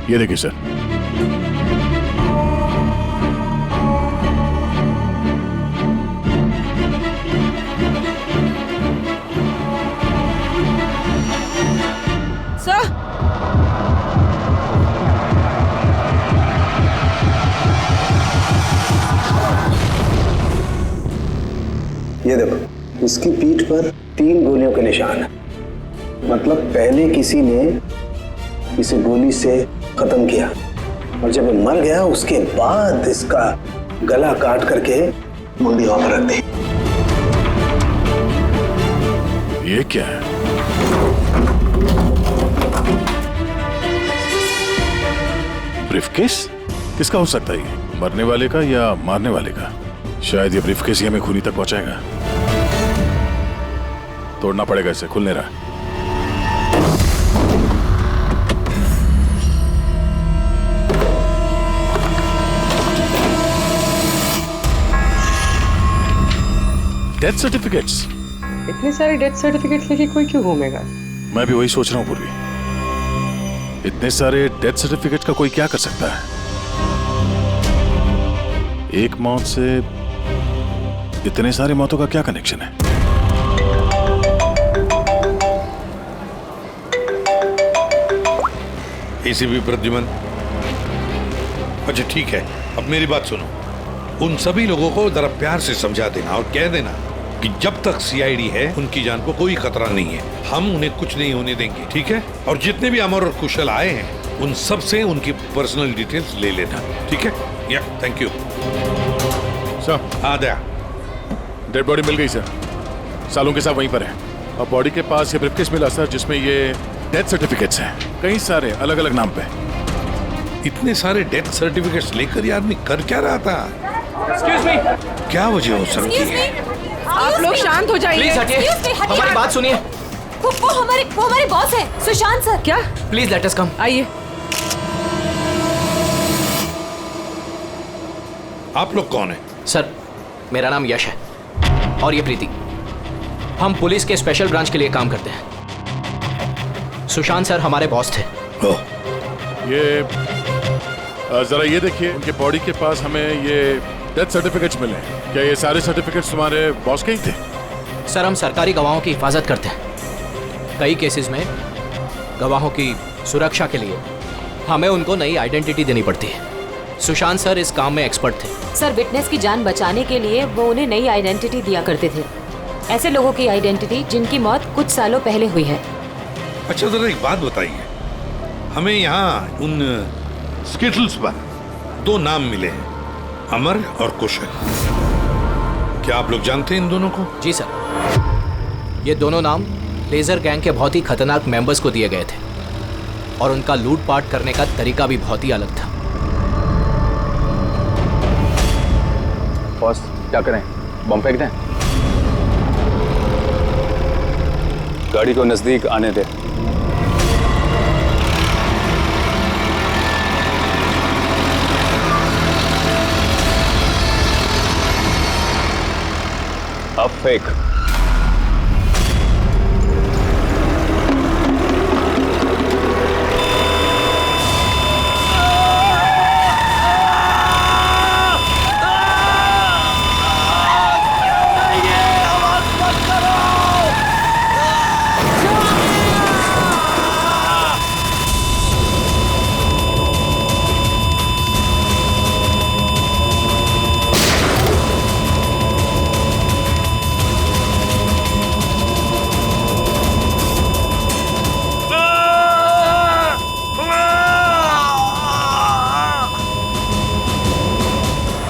ये देखिए सर, ये देखो, इसकी पीठ पर 3 गोलियों के निशान है। मतलब पहले किसी ने इसे गोली से खत्म किया और जब ये मर गया उसके बाद इसका गला काट करके मुंडी वहां पर रख दी। ये क्या है? ब्रीफकेस? किसका हो सकता है ये? मरने वाले का या मारने वाले का? शायद ये ब्रीफकेस ही हमें खूनी तक पहुंचाएगा। तोड़ना पड़ेगा इसे, खुल नहीं रहा। Death certificates? इतने सारे डेथ सर्टिफिकेट्स लेके कोई क्यों घूमेगा? मैं भी वही सोच रहा हूँ पूर्वी, इतने सारे डेथ सर्टिफिकेट्स का कोई क्या कर सकता है? एक मौत से इतने सारे मौतों का क्या कनेक्शन है? एसीपी प्रद्युमन, अच्छा ठीक है, अब मेरी बात सुनो। उन सभी लोगों को जरा प्यार से समझा देना और कह देना कि जब तक सीआईडी है उनकी जान को कोई खतरा नहीं है, हम उन्हें कुछ नहीं होने देंगे, ठीक है? और जितने भी अमर और कुशल आए हैं उन सब से उनकी पर्सनल डिटेल्स ले लेना, ठीक है? या थैंक यू सर। हाँ दया, डेड बॉडी मिल गई सर, सालों के साथ वहीं पर है और बॉडी के पास ये ब्रीफकेस मिला सर जिसमें ये डेथ सर्टिफिकेट्स हैं, कई सारे अलग अलग नाम पे। इतने सारे डेथ सर्टिफिकेट्स लेकर ये आदमी कर क्या रहा था? Excuse me. क्या वजह हो सकती है? आप लोग शांत हो जाइए। Please हटिए, हमारी बात सुनिए। वो हमारे बॉस है, सुशांत सर। क्या? प्लीज लेट अस कम। आइए। आप लोग कौन है? सर, मेरा नाम यश है और ये प्रीति। हम पुलिस के स्पेशल ब्रांच के लिए काम करते हैं। सुशांत सर हमारे बॉस थे। ये जरा ये देखिए, उनके बॉडी के पास हमें ये डेथ सर्टिफिकेट्स मिले हैं। क्या ये सारे सर्टिफिकेट्स तुम्हारे बॉस के ही थे? सर, हम सरकारी गवाहों की हिफाजत करते हैं। कई केसेस में गवाहों की सुरक्षा के लिए हमें उनको नई आइडेंटिटी देनी पड़ती है। सुशांत सर इस काम में एक्सपर्ट थे। सर, विटनेस की जान बचाने के लिए वो उन्हें नई आइडेंटिटी दिया करते थे, ऐसे लोगों की आइडेंटिटी जिनकी मौत कुछ सालों पहले हुई है। अच्छा जरा एक बात बताइए, हमें यहाँ उन स्किटल्स पर 2 नाम मिले हैं, अमर और कुशल। क्या आप लोग जानते हैं इन दोनों को? जी सर, ये दोनों नाम लेजर गैंग के बहुत ही खतरनाक मेंबर्स को दिए गए थे और उनका लूटपाट करने का तरीका भी बहुत ही अलग था। बॉस क्या करें, बम फेंक दें? गाड़ी को नजदीक आने दे। अब फेंक।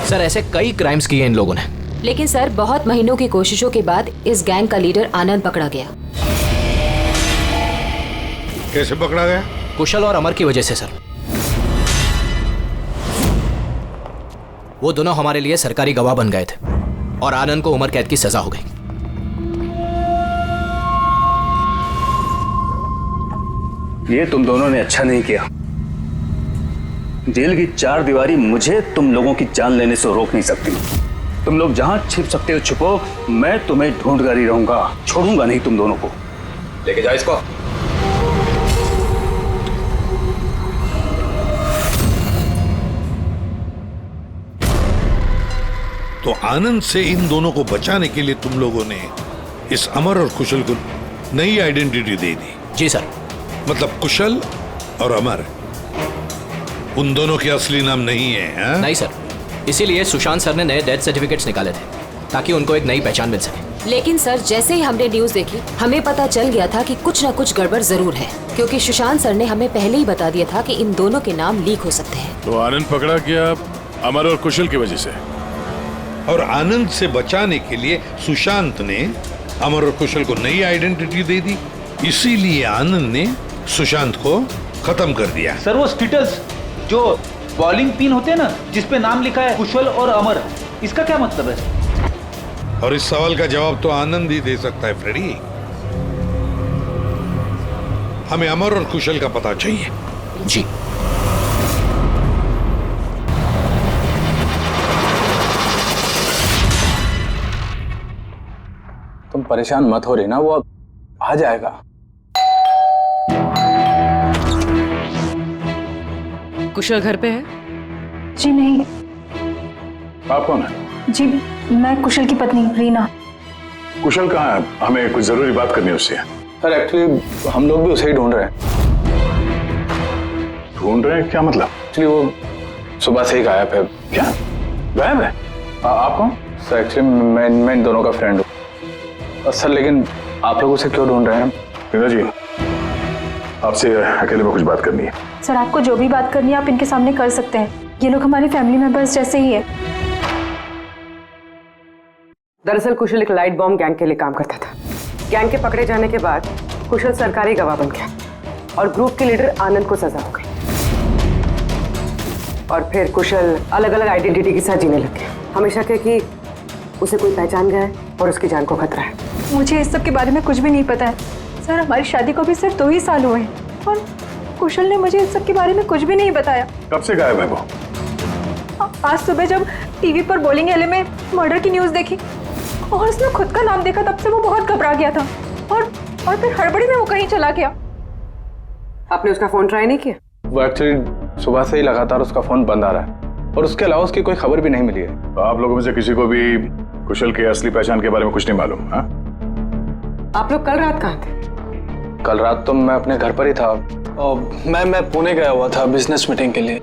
सर, ऐसे कई क्राइम्स किए इन लोगों ने। लेकिन सर, बहुत महीनों की कोशिशों के बाद इस गैंग का लीडर आनंद पकड़ा गया। कैसे पकड़ा गया? कुशल और अमर की वजह से सर। वो दोनों हमारे लिए सरकारी गवाह बन गए थे और आनंद को उम्र कैद की सजा हो गई। ये तुम दोनों ने अच्छा नहीं किया। जेल की 4 दीवारी मुझे तुम लोगों की जान लेने से रोक नहीं सकती। तुम लोग जहां छिप सकते हो छुपो, मैं तुम्हें ढूंढ कर ही रहूंगा, छोड़ूंगा नहीं तुम दोनों को। लेके जाओ इसको। तो आनंद से इन दोनों को बचाने के लिए तुम लोगों ने इस अमर और कुशल को नई आइडेंटिटी दे दी? जी सर। मतलब कुशल और अमर उन दोनों के असली नाम नहीं है? हा? नहीं सर, इसीलिए सुशांत सर ने नए डेथ सर्टिफिकेट्स निकाले थे ताकि उनको एक नई पहचान मिल सके। लेकिन सर, जैसे ही हमने न्यूज देखी, हमें पता चल गया था कि कुछ न कुछ गड़बड़ जरूर है, क्योंकि सुशांत सर ने हमें पहले ही बता दिया था कि इन दोनों के नाम लीक हो सकते हैं। तो आनंद पकड़ा गया अमर और कुशल की वजह से, और आनंद से बचाने के लिए सुशांत ने अमर और कुशल को नई आइडेंटिटी दे दी। इसीलिए आनंद ने सुशांत को खत्म कर दिया। सर, वो स्किटल्स जो बॉलिंग पिन होते हैं ना, जिसपे नाम लिखा है कुशल और अमर, इसका क्या मतलब है? और इस सवाल का जवाब तो आनंद ही दे सकता है फ्रेडी। हमें अमर और कुशल का पता चाहिए। जी। तुम परेशान मत हो रही ना, वो अब आ जाएगा। कुशल घर पे है? जी नहीं। आप कौन है? जी, मैं कुशल की पत्नी रीना। कुशल कहाँ है? हमें कुछ जरूरी बात करनी है उससे। सर, एक्चुअली हम लोग भी उसे ही ढूंढ रहे हैं। ढूंढ रहे हैं? क्या मतलब? एक्चुअली वो सुबह से ही गायब है। क्या गायब है? आप कौन? सर, एक्चुअली मैं इन दोनों का फ्रेंड हूँ। सर, लेकिन आप लोग उसे क्यों ढूंढ रहे हैं? रीना जी, आपसे अकेले में कुछ बात करनी है। सर, आपको जो भी बात करनी है आप इनके सामने कर सकते हैं। ये लोग हमारे फैमिली मेंबर्स जैसे ही है। दरअसल कुशल एक लाइट बॉम्ब गैंग के लिए काम करता था। गैंग के पकड़े जाने के बाद कुशल सरकारी गवाह बन गया और ग्रुप के लीडर आनंद को सजा हो गई। और फिर कुशल अलग अलग आइडेंटिटी के साथ जीने लग गया। हमें शक है कि उसे कोई पहचान गया है और उसकी जान को खतरा है। मुझे इस सब के बारे में कुछ भी नहीं पता है सर। हमारी शादी को भी सिर्फ 2 ही साल हुए हैं और कुशल ने मुझे इस सब के बारे में कुछ भी नहीं बताया। कब से गायब है वो? आज सुबह जब टीवी पर बॉलिंग एले में मर्डर की न्यूज़ देखी और उसने खुद का नाम देखा, तब से वो बहुत घबरा गया था और फिर हड़बड़ी में वो कहीं चला गया। आपने उसका फोन ट्राई नहीं किया? वो एक्चुअली सुबह से ही लगातार उसका फोन बंद आ रहा है और उसके अलावा उसकी कोई खबर भी नहीं मिली है। तो आप लोगों में से किसी को भी कुशल के असली पहचान के बारे में कुछ नहीं मालूम? हाँ, आप लोग कल रात कहाँ थे? कल रात तो मैं अपने घर पर ही था और मैं पुणे गया हुआ था बिजनेस मीटिंग के लिए।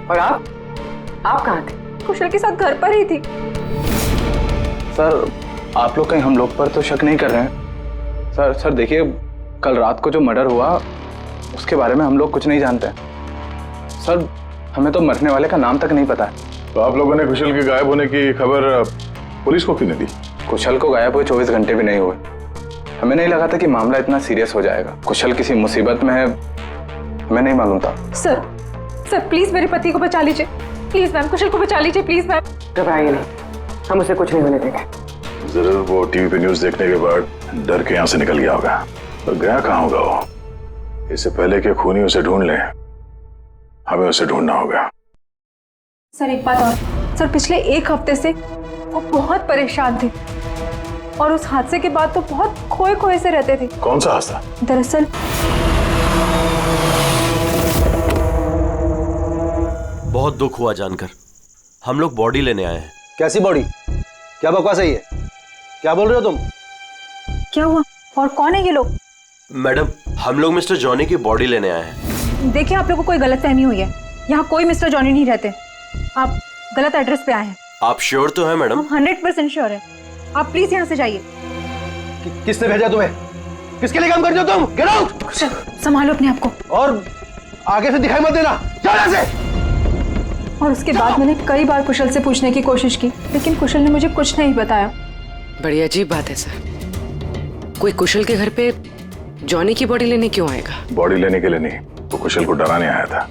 और आप कहाँ थे? कुशल के साथ घर पर ही थी। सर आप लोग कहीं हम लोग पर तो शक नहीं कर रहे हैं? सर देखिए, कल रात को जो मर्डर हुआ उसके बारे में हम लोग कुछ नहीं जानते। सर हमें तो मरने वाले का नाम तक नहीं पता है। तो आप लोगों ने कुशल के गायब होने की खबर पुलिस को क्यों नहीं दी? कुशल को गायब हुए 24 घंटे भी नहीं हुए। हमें नहीं लगा था कि मामला इतना सीरियस हो जाएगा। कुशल किसी मुसीबत में है, हमें नहीं मालूम था। सर प्लीज मेरे पति को बचा लीजिए। प्लीज मैम, कुशल को बचा लीजिए प्लीज मैम। घबराइए नहीं, हम उसे कुछ नहीं होने देंगे। जरूर वो टीवी पे न्यूज देखने के बाद डर के यहाँ से निकल गया होगा। और गया कहाँ होगा वो? इससे पहले कि खूनी उसे ढूंढ ले, हमें उसे ढूंढना होगा। सर एक बात और, सर पिछले 1 हफ्ते से वो बहुत परेशान थे और उस हादसे के बाद तो बहुत खोए से रहते थे। कौन सा हादसा? दरअसल बहुत दुख हुआ जानकर। हम लोग बॉडी लेने आए हैं। कैसी बॉडी? क्या बकवास है ये? क्या बोल रहे हो तुम? क्या हुआ और कौन है ये लोग? मैडम, हम लोग मिस्टर जॉनी की बॉडी लेने आए हैं। देखिए आप लोगों को कोई गलतफहमी हुई है। यहाँ कोई मिस्टर जॉनी नहीं रहते। आप गलत एड्रेस पे आए हैं। आप श्योर तो हैं मैडम? हम 100% श्योर है। आप प्लीज यहाँ से जाइए। किसने भेजा तुम्हें? किसके लिए काम करते हो तुम? Get out! संभालो अपने आप को और आगे से दिखाई मत देना। जाओ यहाँ से। और उसके बाद मैंने कई बार कुशल से पूछने की कोशिश की, लेकिन कुशल ने मुझे कुछ नहीं बताया। बड़ी अजीब बात है सर। कोई कुशल के घर पे जॉनी की बॉडी लेने क्यों आएगा? बॉडी लेने के लिए नहीं, वो कुशल को डराने आया था।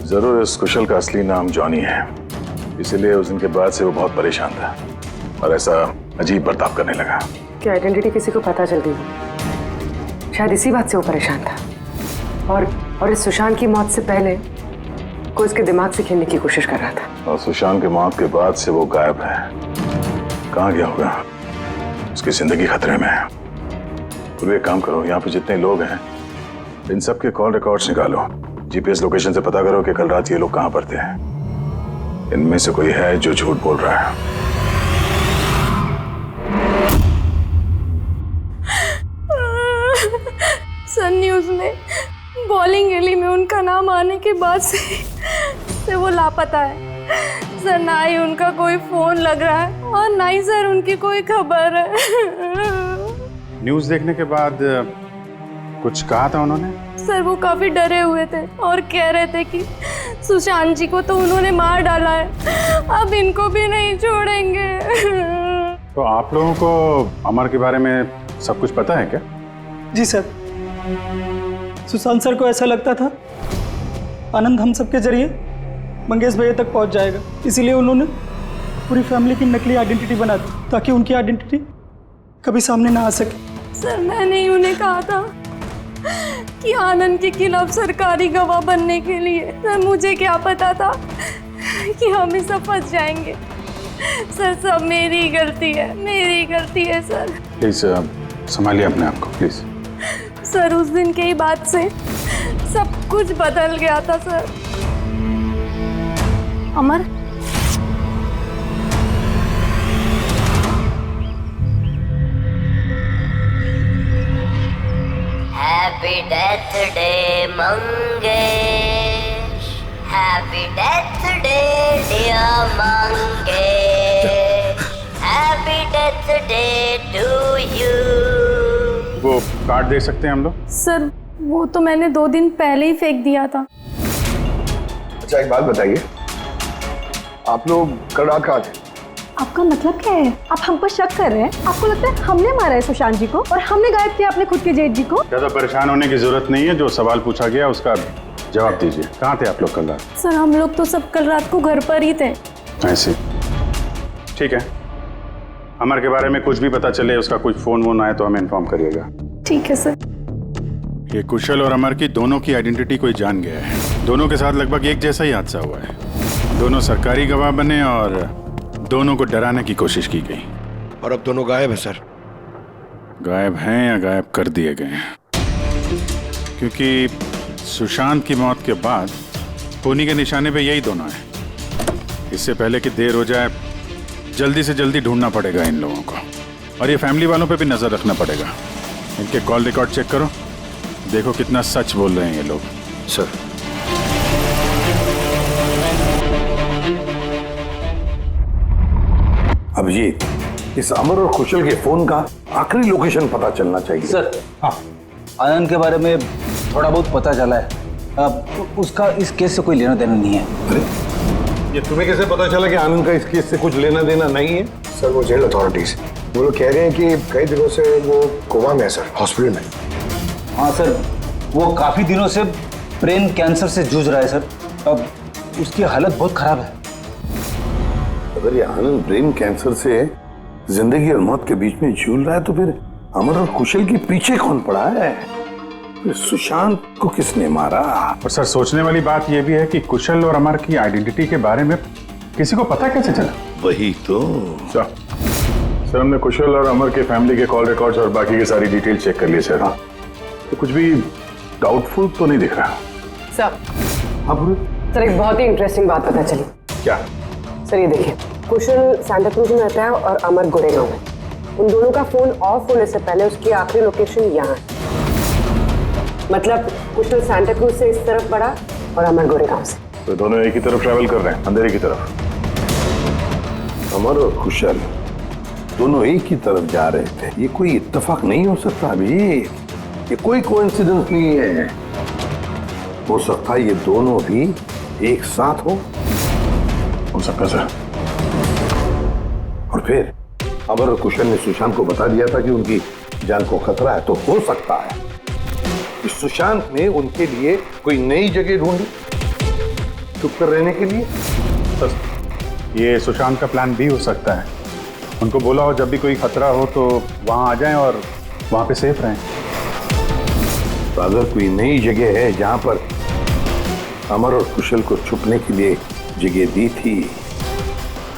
जरूर इस कुशल का असली नाम जॉनी है, इसीलिए उस दिन के बाद से वो बहुत परेशान था और ऐसा अजीब बर्ताव करने लगा। क्या आइडेंटिटी किसी को पता चल गई? शायद इसी बात से वो परेशान था और इस सुशांत की मौत से पहले कोई उसके दिमाग से खेलने की कोशिश कर रहा था। और सुशांत की मौत के बाद से वो गायब है। कहाँ गया होगा? उसकी जिंदगी खतरे में है। तो एक काम करो, यहाँ पे जितने लोग हैं इन सब के कॉल रिकॉर्ड्स निकालो, जीपीएस लोकेशन से पता करो कि कल रात ये लोग कहाँ पर थे। इनमें से कोई है जो झूठ बोल रहा है। सन न्यूज में बॉलिंग एली में उनका नाम आने के बाद से वो लापता है सर। ना ही उनका कोई फोन लग रहा है और ना ही सर उनकी कोई खबर है। न्यूज देखने के बाद कुछ कहा था उन्होंने? सर वो काफी डरे हुए थे और कह रहे थे कि सुशांत जी को तो उन्होंने मार डाला है, अब इनको भी नहीं छोड़ेंगे। तो आप लोगों को अमर के बारे में सब कुछ पता है क्या? जी सर, सुशांत सर को ऐसा लगता था आनंद हम सबके जरिए मंगेश भैया तक पहुंच जाएगा, इसीलिए उन्होंने पूरी फैमिली की नकली आइडेंटिटी बना दी ताकि उनकी आइडेंटिटी कभी सामने ना आ सके। सर मैंने ही उन्हें कहा था कि आनंद के खिलाफ सरकारी गवाह बनने के लिए। सर मुझे क्या पता था कि हम इस सब फंस जाएंगे। सर सब मेरी गलती है, मेरी गलती है सर। प्लीज संभालिए अपने आप को प्लीज। सर उस दिन के ही बाद से सब कुछ बदल गया था sir. Amar happy death day Mangesh, happy death day dear Mangesh, happy death day to you. वो कार्ड दे सकते हैं हम लोग? सर वो तो मैंने 2 दिन पहले ही फेंक दिया था। अच्छा एक बात बताइए, आप लोग कल रात कहाँ थे? आपका मतलब क्या है? आप हम पर शक कर रहे हैं? आपको लगता है हमने मारा है सुशांत जी को और हमने गायब किया अपने खुद के जेठ जी को? ज्यादा परेशान होने की जरूरत नहीं है, जो सवाल पूछा गया उसका जवाब दीजिए। कहाँ थे आप लोग कल रात? सर हम लोग तो सब कल रात को घर पर ही थे। ऐसे ठीक है, अमर के बारे में कुछ भी पता चले, उसका कुछ फोन वोन आए तो हमें इन्फॉर्म करिएगा। ठीक है सर। ये कुशल और अमर की दोनों की आइडेंटिटी कोई जान गया है। दोनों के साथ लगभग एक जैसा ही हादसा हुआ है। दोनों सरकारी गवाह बने और दोनों को डराने की कोशिश की गई। और अब दोनों गायब है सर। गायब हैं या गायब कर दिए गए हैं? क्योंकि सुशांत की मौत के बाद खूनी के निशाने पे यही दोनों हैं। इससे पहले कि देर हो जाए, जल्दी से जल्दी ढूंढना पड़ेगा इन लोगों को। और ये फैमिली वालों पे भी नजर रखना पड़ेगा। इनके कॉल रिकॉर्ड चेक करो, देखो कितना सच बोल रहे हैं ये लोग। सर अभिजीत, इस अमर और कुशल के फोन का आखिरी लोकेशन पता चलना चाहिए। सर हाँ, आनंद के बारे में थोड़ा बहुत पता चला है। अब उसका इस केस से कोई लेना देना नहीं है। अरे ये तुम्हें कैसे पता चला कि आनंद का इस केस से कुछ लेना देना नहीं है? सर वो जेल अथॉरिटीज, वो लोग कह रहे हैं कि कई दिनों से वो कोमा में है सर, हॉस्पिटल में। हाँ सर, वो काफी दिनों से ब्रेन कैंसर से जूझ रहा है सर। अब उसकी हालत बहुत खराब है। अगर ये आनंद ब्रेन कैंसर से जिंदगी और मौत के बीच में झूल रहा है तो फिर अमर और कुशल के पीछे कौन पड़ा है? फिर सुशांत को किसने मारा? और सर सोचने वाली बात यह भी है कि कुशल और अमर की आइडेंटिटी के बारे में किसी को पता कैसे चला? वही तो सर हमने कुशल और अमर के फैमिली के कॉल रिकॉर्ड्स और बाकी की सारी डिटेल चेक कर ली सर। तो कुछ भी डाउटफुल तो नहीं दिख रहा। सर हाँ सर, एक बहुत ही इंटरेस्टिंग बात पता चली। क्या? सर ये देखिए, कुशल सांता क्रूज में रहता है और अमर गोरेगांव में। उन दोनों का फोन ऑफ होने से पहले उसकी आखिरी लोकेशन यहाँ है। मतलब कुशल सांता क्रूज से इस तरफ बढ़ा और अमर गोरेगांव से। तो दोनों एक ही तरफ ट्रैवल कर रहे हैं, अंधेरे की तरफ। अमर और कुशल दोनों एक ही तरफ जा रहे थे। ये कोई इत्तेफाक नहीं हो सकता अभी, ये कोई कोइंसिडेंस नहीं है। हो सकता है ये दोनों भी एक साथ हो सकता सर। और फिर अमर और कुशल ने सुशांत को बता दिया था कि उनकी जान को खतरा है। तो हो सकता है कि सुशांत ने उनके लिए कोई नई जगह ढूंढी चुप कर रहने के लिए। सर ये सुशांत का प्लान भी हो सकता है। उनको बोला हो जब भी कोई खतरा हो तो वहां आ जाएं और वहां पे सेफ रहें। तो अगर कोई नई जगह है जहां पर अमर और कुशल को छुपने के लिए जगह दी थी,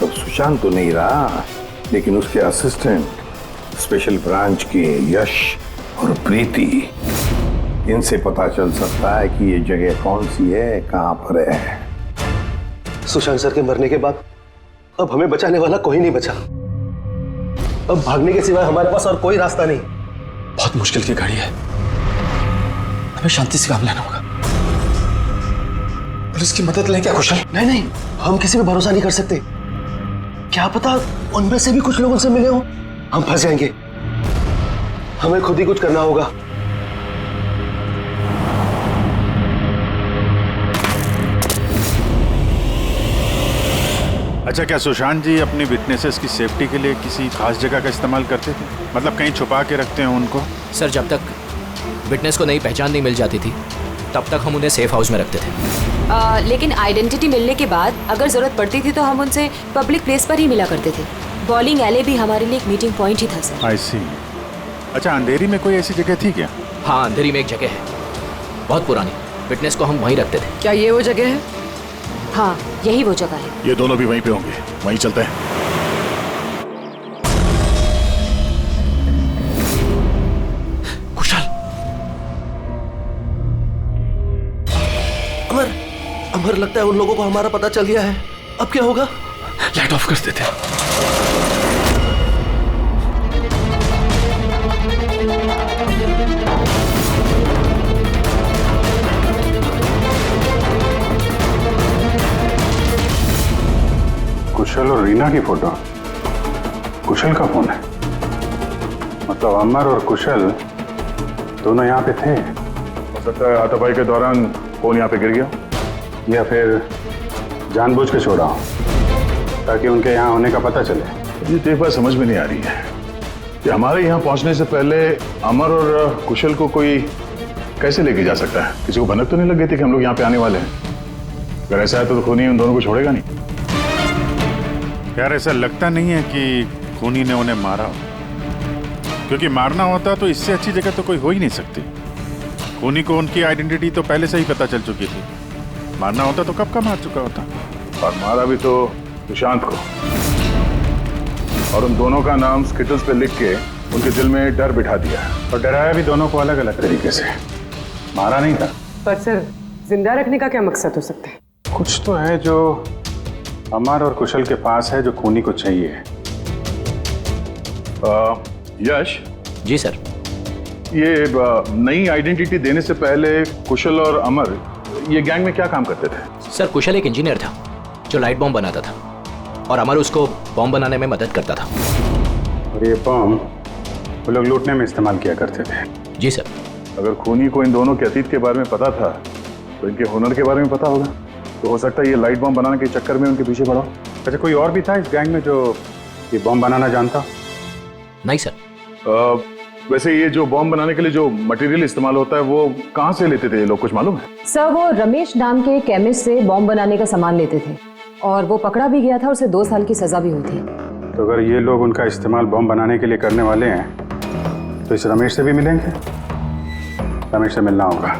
तब सुशांत तो नहीं रहा, लेकिन उसके असिस्टेंट स्पेशल ब्रांच के यश और प्रीति, इनसे पता चल सकता है कि ये जगह कौन सी है, कहां पर है। सुशांत सर के मरने के बाद अब हमें बचाने वाला कोई नहीं बचा। अब भागने के सिवाय हमारे पास और कोई रास्ता नहीं। बहुत मुश्किल की घड़ी है, हमें शांति से काम लेना होगा। पुलिस की मदद लें क्या कुशल? नहीं नहीं, हम किसी पे भरोसा नहीं कर सकते। क्या पता उनमें से भी कुछ लोग उनसे मिले हो, हम फंस जाएंगे। हमें खुद ही कुछ करना होगा। अच्छा, क्या सुशांत जी अपनी विटनेसेस की सेफ्टी के लिए किसी खास जगह का इस्तेमाल करते थे? मतलब कहीं छुपा के रखते हैं उनको? सर जब तक विटनेस को नई पहचान नहीं मिल जाती थी तब तक हम उन्हें सेफ हाउस में रखते थे। लेकिन आइडेंटिटी मिलने के बाद अगर जरूरत पड़ती थी तो हम उनसे पब्लिक प्लेस पर ही मिला करते थे। बॉलिंग एले भी हमारे लिए एक मीटिंग पॉइंट ही था सर। आई सी। अच्छा, अंधेरी में कोई ऐसी जगह थी क्या? हाँ, अंधेरी में एक जगह है, बहुत पुरानी। विटनेस को हम वहीं रखते थे। क्या ये वो जगह है? हाँ, यही वो जगह है। ये दोनों भी वहीं पे होंगे, वहीं चलते हैं। कुशल, अमर, अमर लगता है उन लोगों को हमारा पता चल गया है। अब क्या होगा? लाइट ऑफ कर देते हैं। कुशल और रीना की फोटो। कुशल का फोन है, मतलब अमर और कुशल दोनों यहाँ पे थे। हो सकता है हाथापाई के दौरान फोन यहाँ पे गिर गया, या फिर जानबूझ के छोड़ा हो ताकि उनके यहाँ होने का पता चले। ये तो एक बात समझ में नहीं आ रही है कि हमारे यहाँ पहुँचने से पहले अमर और कुशल को कोई कैसे लेके जा सकता है? किसी को भनक तो नहीं लग गई थी कि हम लोग यहाँ पे आने वाले हैं? अगर ऐसा है तो खूनी उन दोनों को छोड़ेगा नहीं। यार ऐसा लगता नहीं है कि खूनी ने उन्हें मारा हो, क्योंकि मारना होता तो इससे अच्छी जगह तो कोई हो ही नहीं सकती। खूनी को उनकी आइडेंटिटी तो पहले से ही पता चल चुकी थी। मारना होता तो कब का मार चुका होता। और मारा भी तो सुशांत को, और उन दोनों का नाम स्किटल्स पे लिख के उनके दिल में डर बिठा दिया। और डराया भी दोनों को अलग अलग तरीके से, मारा नहीं था। पर सर, जिंदा रखने का क्या मकसद हो सकता है? कुछ तो है जो अमर और कुशल के पास है जो खूनी को चाहिए। यश। जी सर। ये नई आइडेंटिटी देने से पहले कुशल और अमर ये गैंग में क्या काम करते थे? सर कुशल एक इंजीनियर था जो लाइट बॉम्ब बनाता था और अमर उसको बॉम्ब बनाने में मदद करता था। और ये बॉम्ब वो लोग लूटने में इस्तेमाल किया करते थे। जी सर। अगर खूनी को इन दोनों के अतीत के बारे में पता था तो इनके हुनर के बारे में पता होगा, तो हो सकता है ये लाइट बॉम्ब बनाने के चक्कर में उनके पीछे पड़ा। अच्छा, कोई और भी था इस गैंग में जो ये बॉम्ब बनाना जानता? नहीं सर। वैसे ये जो बॉम्ब बनाने के लिए जो मटेरियल इस्तेमाल होता है वो कहाँ से लेते थे ये लोग, कुछ मालूम है? सर वो रमेश नाम के केमिस्ट से बॉम्ब बनाने का सामान लेते थे और वो पकड़ा भी गया था और उसे 2 साल की सजा भी हुई थी। तो अगर ये लोग उनका इस्तेमाल बॉम्ब बनाने के लिए करने वाले हैं तो इस रमेश से भी मिलेंगे? रमेश से मिलना होगा।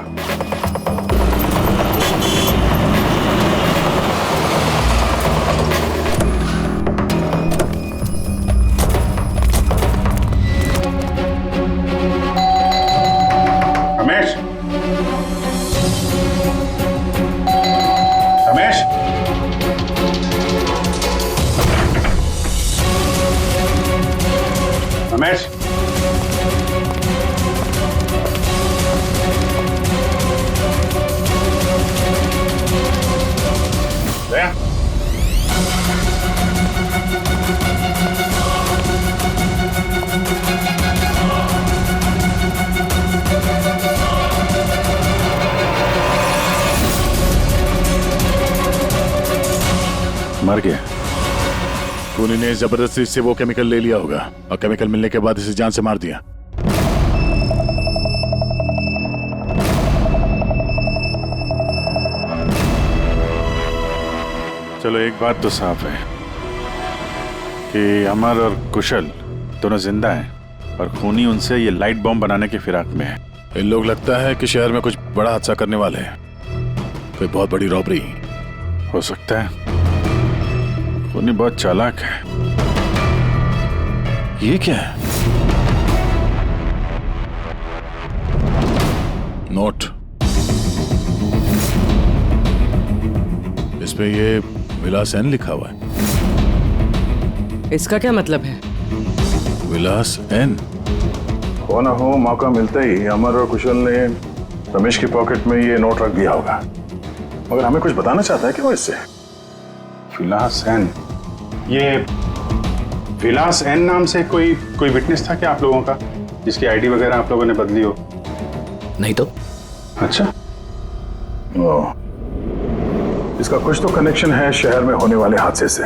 रमेश, रमेश, रमेश, दया, मर गया। खूनी ने जबरदस्ती से वो केमिकल ले लिया होगा और केमिकल मिलने के बाद इसे जान से मार दिया। चलो एक बात तो साफ है कि अमर और कुशल दोनों जिंदा हैं और खूनी उनसे ये लाइट बॉम्ब बनाने की फिराक में है। इन लोग लगता है कि शहर में कुछ बड़ा हादसा करने वाले हैं, कोई बहुत बड़ी रॉबरी। हो सकता है। खूनी बहुत चालाक है। ये क्या है? नोट। इस पे ये विलास एन लिखा हुआ है। इसका क्या मतलब है? विलास एन। हो ना हो मौका मिलते ही अमर और कुशल ने रमेश की पॉकेट में ये नोट रख दिया होगा, मगर हमें कुछ बताना चाहता है कि वो इससे। विलास एन, ये विलास एन नाम से कोई विटनेस था क्या आप लोगों का, जिसकी आईडी वगैरह आप लोगों ने बदली हो? नहीं तो। अच्छा। इसका कुछ तो कनेक्शन है शहर में होने वाले हादसे से।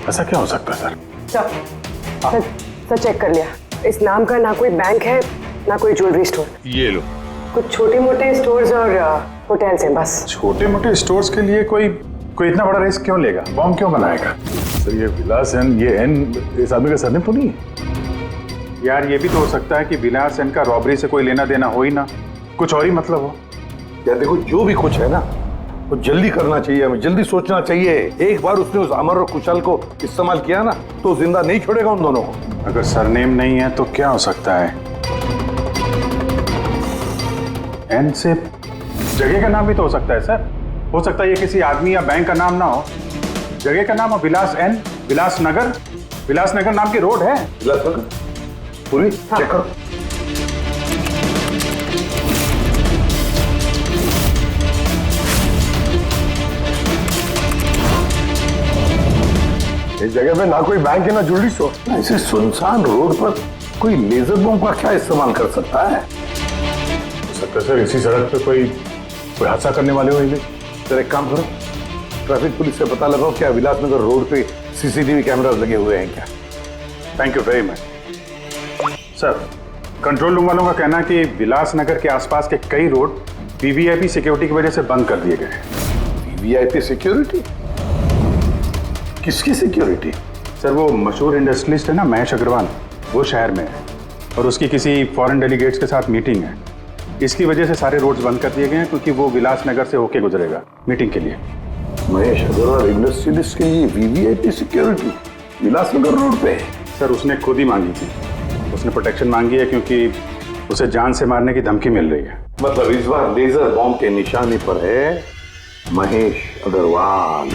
ऐसा क्या हो सकता है सर? सर चेक कर लिया। इस नाम का ना कोई बैंक है ना कोई ज्वेलरी स्टोर। ये लो। कुछ छोटे मोटे स्टोर्स और होटल्स हैं बस। छोटे मोटे स्टोर्स के लिए कोई इतना बड़ा रिस्क क्यों लेगा? बॉम्ब क्यों बनाएगा? सर ये विलास एन, ये एन इस आदमी का सरनेम तो नहीं है? यार ये भी तो हो सकता है कि विलास एन का रॉबरी से कोई लेना देना हो ही ना, कुछ और ही मतलब हो। यार देखो, जो भी कुछ है ना वो जल्दी करना चाहिए, हमें जल्दी सोचना चाहिए। एक बार उसने उस अमर और कुशल को इस्तेमाल किया ना तो जिंदा नहीं छोड़ेगा उन दोनों को। अगर सरनेम नहीं है तो क्या हो सकता है? एन से जगह का नाम भी तो हो सकता है सर। हो सकता है ये किसी आदमी या बैंक का नाम ना हो, जगह का नाम हो। विलास एन, विलास नगर नाम की रोड है। विलास नगर पूरी चेक करो। इस जगह पे ना कोई बैंक है ना ज्वेलरी स्टोर। ऐसे सुनसान रोड पर कोई लेजर बम का क्या इस्तेमाल कर सकता है? सकता सर इसी सड़क पे कोई हादसा करने वाले हो ये। सर एक काम करो, ट्रैफिक पुलिस से पता लगाओ क्या विलासनगर रोड पे सीसीटीवी कैमरास लगे हुए हैं क्या? Thank you very much sir. Control room वालों का कहना है कि विलासनगर के आसपास के कई रोड वीवीआईपी सिक्योरिटी की वजह से बंद कर दिए गए। VVIP security? किसकी सिक्योरिटी? सर वो मशहूर इंडस्ट्रियलिस्ट है ना महेश अग्रवाल, वो शहर में है और उसकी किसी फॉरेन डेलीगेट्स के साथ मीटिंग है। इसकी वजह से सारे रोड्स बंद कर दिए गए हैं क्योंकि वो विलासनगर से होके गुजरेगा मीटिंग के लिए। महेश अग्रवाल इंडस्ट्रियलिस्ट के लिए वीवीआईपी सिक्योरिटी विलासनगर रोड पे? सर उसने खुद ही मांगी थी, उसने प्रोटेक्शन मांगी है क्योंकि उसे जान से मारने की धमकी मिल रही है। मतलब इस बार लेजर बॉम्ब के निशाने पर है महेश अग्रवाल।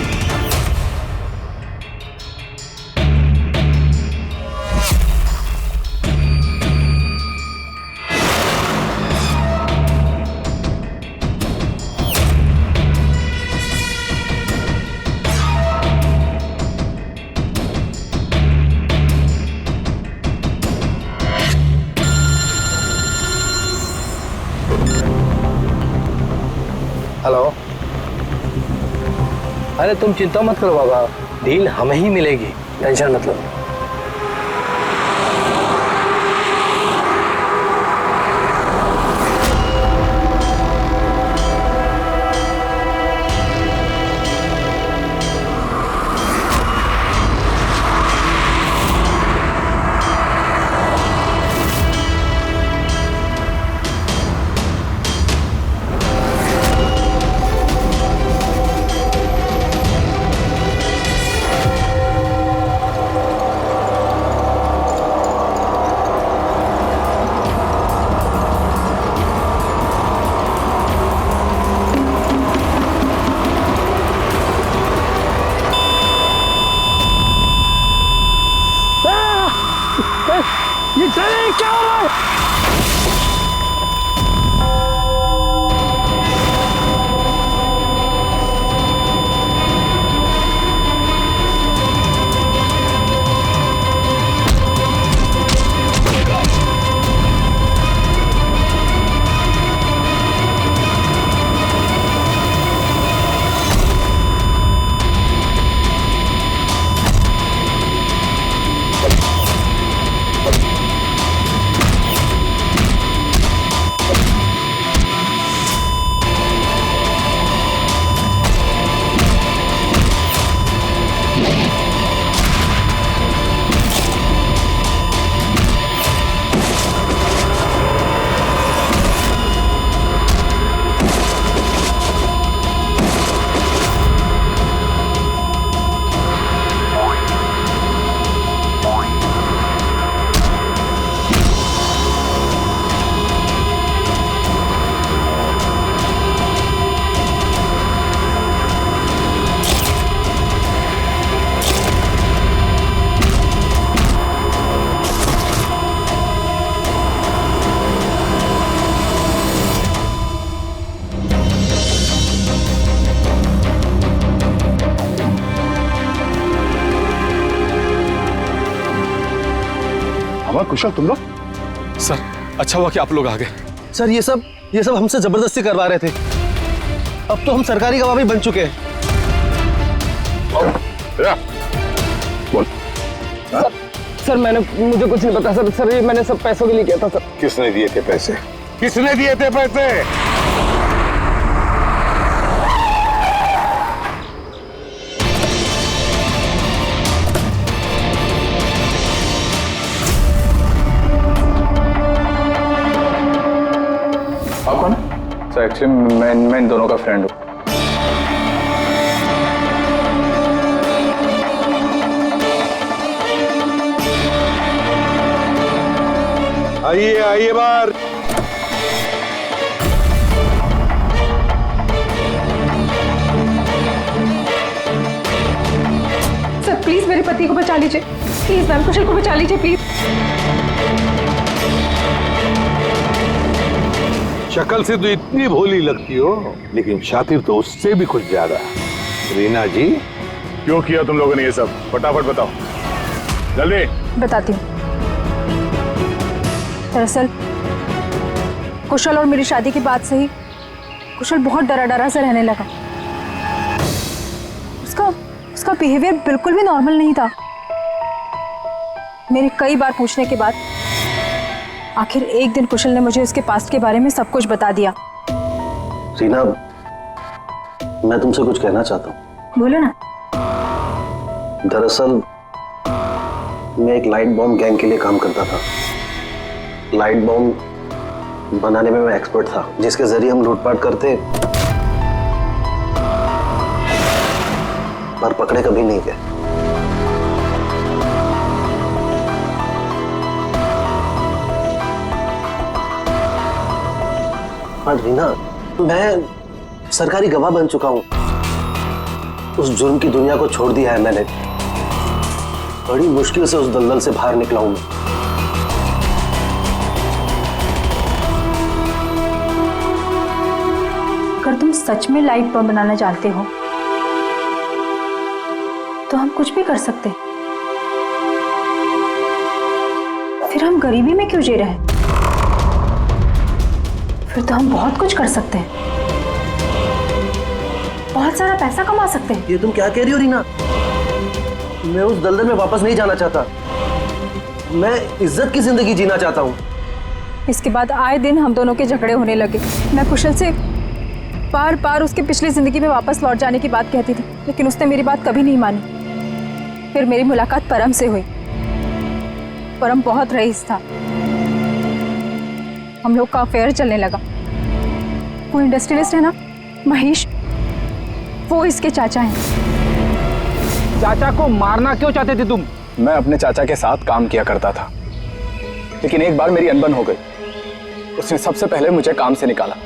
हेलो। अरे तुम चिंता मत करो बाबा, डील हमें ही मिलेगी, टेंशन मत लो। कुशल तुम लोग? सर अच्छा हुआ कि आप लोग आ गए। सर ये सब हमसे जबरदस्ती करवा रहे थे। अब तो हम सरकारी गवाह भी बन चुके हैं। बोल। सर मुझे कुछ नहीं पता सर ये मैंने सब पैसों के लिए किया था सर। किसने दिए थे पैसे? किसने दिए थे पैसे? सर एक्चुअली मैं इन दोनों का फ्रेंड हूँ। आइए बाहर। सर प्लीज मेरे पति को बचा लीजिए, प्लीज मैम कुशल को बचा लीजिए प्लीज। शक्ल से तो इतनी भोली लगती हो, लेकिन शातिर तो उससे भी कुछ ज्यादा। रीना जी, क्यों किया तुम लोगों ने ये सब? फटाफट बताओ, जल्दी। बताती हूँ। दरअसल कुशल और मेरी शादी की बात से ही कुशल बहुत डरा से रहने लगा। उसका बिहेवियर बिल्कुल भी नॉर्मल नहीं था। मेरे कई बार पूछने के बाद आखिर एक दिन कुशल ने मुझे उसके पास्ट के बारे में सब कुछ बता दिया। रीना, मैं तुमसे कुछ कहना चाहता हूँ। बोलो ना। दरअसल मैं एक लाइट बॉम्ब गैंग के लिए काम करता था। लाइट बॉम्ब बनाने में मैं एक्सपर्ट था, जिसके जरिए हम लूटपाट करते पर पकड़े कभी नहीं गए। पर रीना, मैं सरकारी गवाह बन चुका हूं। उस जुर्म की दुनिया को छोड़ दिया है मैंने। बड़ी मुश्किल से उस दलदल से बाहर निकला हूं मैं। अगर तुम सच में लाइट बम बनाना जानते हो तो हम कुछ भी कर सकते हैं। फिर हम गरीबी में क्यों जी रहे हैं? फिर तो हम बहुत कुछ कर सकते हैं। बहुत सारा पैसा कमा सकते हैं। ये तुम क्या कह रही हो रीना? मैं उस दलदल में वापस नहीं जाना चाहता। मैं इज्जत की जिंदगी जीना चाहता हूँ। इसके बाद आए दिन हम दोनों के झगड़े होने लगे। मैं कुशल से बार बार उसकी पिछली जिंदगी में वापस लौट जाने की बात कहती थी, लेकिन उसने मेरी बात कभी नहीं मानी। फिर मेरी मुलाकात परम से हुई। परम बहुत रईस था। हम लोग का अफेयर चलने लगा। वो इंडस्ट्रियलिस्ट है ना, महेश, वो इसके चाचा हैं। चाचा को मारना क्यों चाहते थे तुम? मैं अपने चाचा के साथ काम किया करता था, लेकिन एक बार मेरी अनबन हो गई। उसने सबसे पहले मुझे काम से निकाला।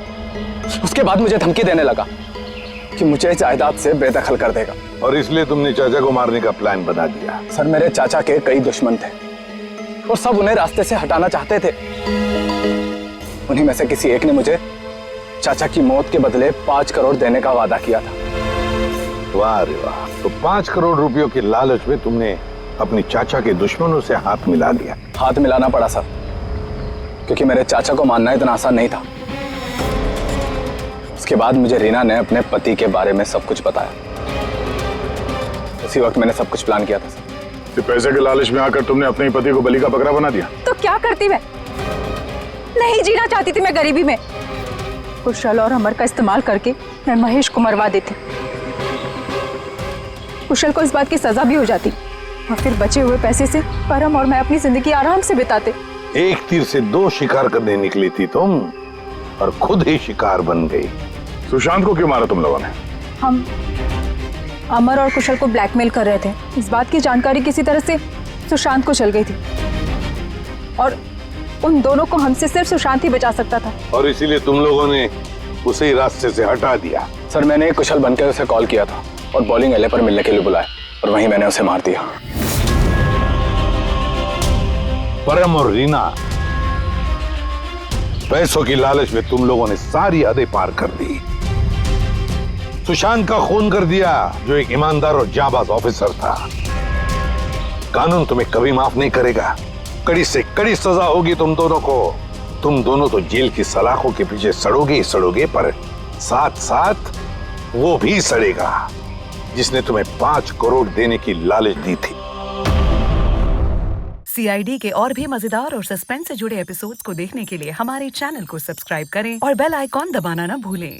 उसके बाद मुझे धमकी देने लगा कि मुझे जायदाद से बेदखल कर देगा। और इसलिए तुमने चाचा को मारने का प्लान बना दिया? सर, मेरे चाचा के कई दुश्मन थे और सब उन्हें रास्ते से हटाना चाहते थे। उन्हीं में से किसी एक ने मुझे चाचा की मौत के बदले 5 करोड़ देने का वादा किया था। वाह रे वाह! तो 5 करोड़ रुपयों के लालच में तुमने अपने चाचा के दुश्मनों से हाथ मिला लिया। हाथ मिलाना पड़ा सर, क्योंकि मेरे चाचा को मानना इतना आसान नहीं था। उसके बाद मुझे रीना ने अपने पति के बारे में सब कुछ बताया। उसी वक्त मैंने सब कुछ प्लान किया था सर। तो पैसे के लालच में आकर तुमने अपने पति को बलि का बकरा बना दिया? तो क्या करती मैं? नहीं जीना चाहती थी मैं गरीबी में। कुशल और अमर का इस्तेमाल करके मैं महेश को मरवा देती। कुशल को इस बात की सजा भी हो जाती और फिर बचे हुए पैसे से परम और मैं अपनी जिंदगी आराम से बिताते। एक तीर से 2 शिकार करने निकली थी तुम और खुद ही शिकार बन गई। सुशांत को क्यों मारा तुम लोगों ने? हम अमर और कुशल को ब्लैकमेल कर रहे थे। इस बात की जानकारी किसी तरह से सुशांत को चल गई थी और उन दोनों को हमसे सिर्फ सुशांत ही बचा सकता था। और इसीलिए तुम लोगों ने उसे रास्ते से हटा दिया। सर, मैंने कुशल बनकर उसे कॉल किया था और बॉलिंग एले पर मिलने के लिए बुलाया और वहीं मैंने उसे मार दिया। परम और रीना, पैसों की लालच में तुम लोगों ने सारी हदें पार कर दी। सुशांत का खून कर दिया, जो एक ईमानदार और जाबाज ऑफिसर था। कानून तुम्हें कभी माफ नहीं करेगा। कड़ी से कड़ी सजा होगी तुम दोनों को। तुम दोनों तो जेल की सलाखों के पीछे सड़ोगे ही सड़ोगे, पर साथ साथ वो भी सड़ेगा जिसने तुम्हें 5 करोड़ देने की लालच दी थी। CID के और भी मजेदार और सस्पेंस से जुड़े एपिसोड्स को देखने के लिए हमारे चैनल को सब्सक्राइब करें और बेल आइकॉन दबाना ना भूलें।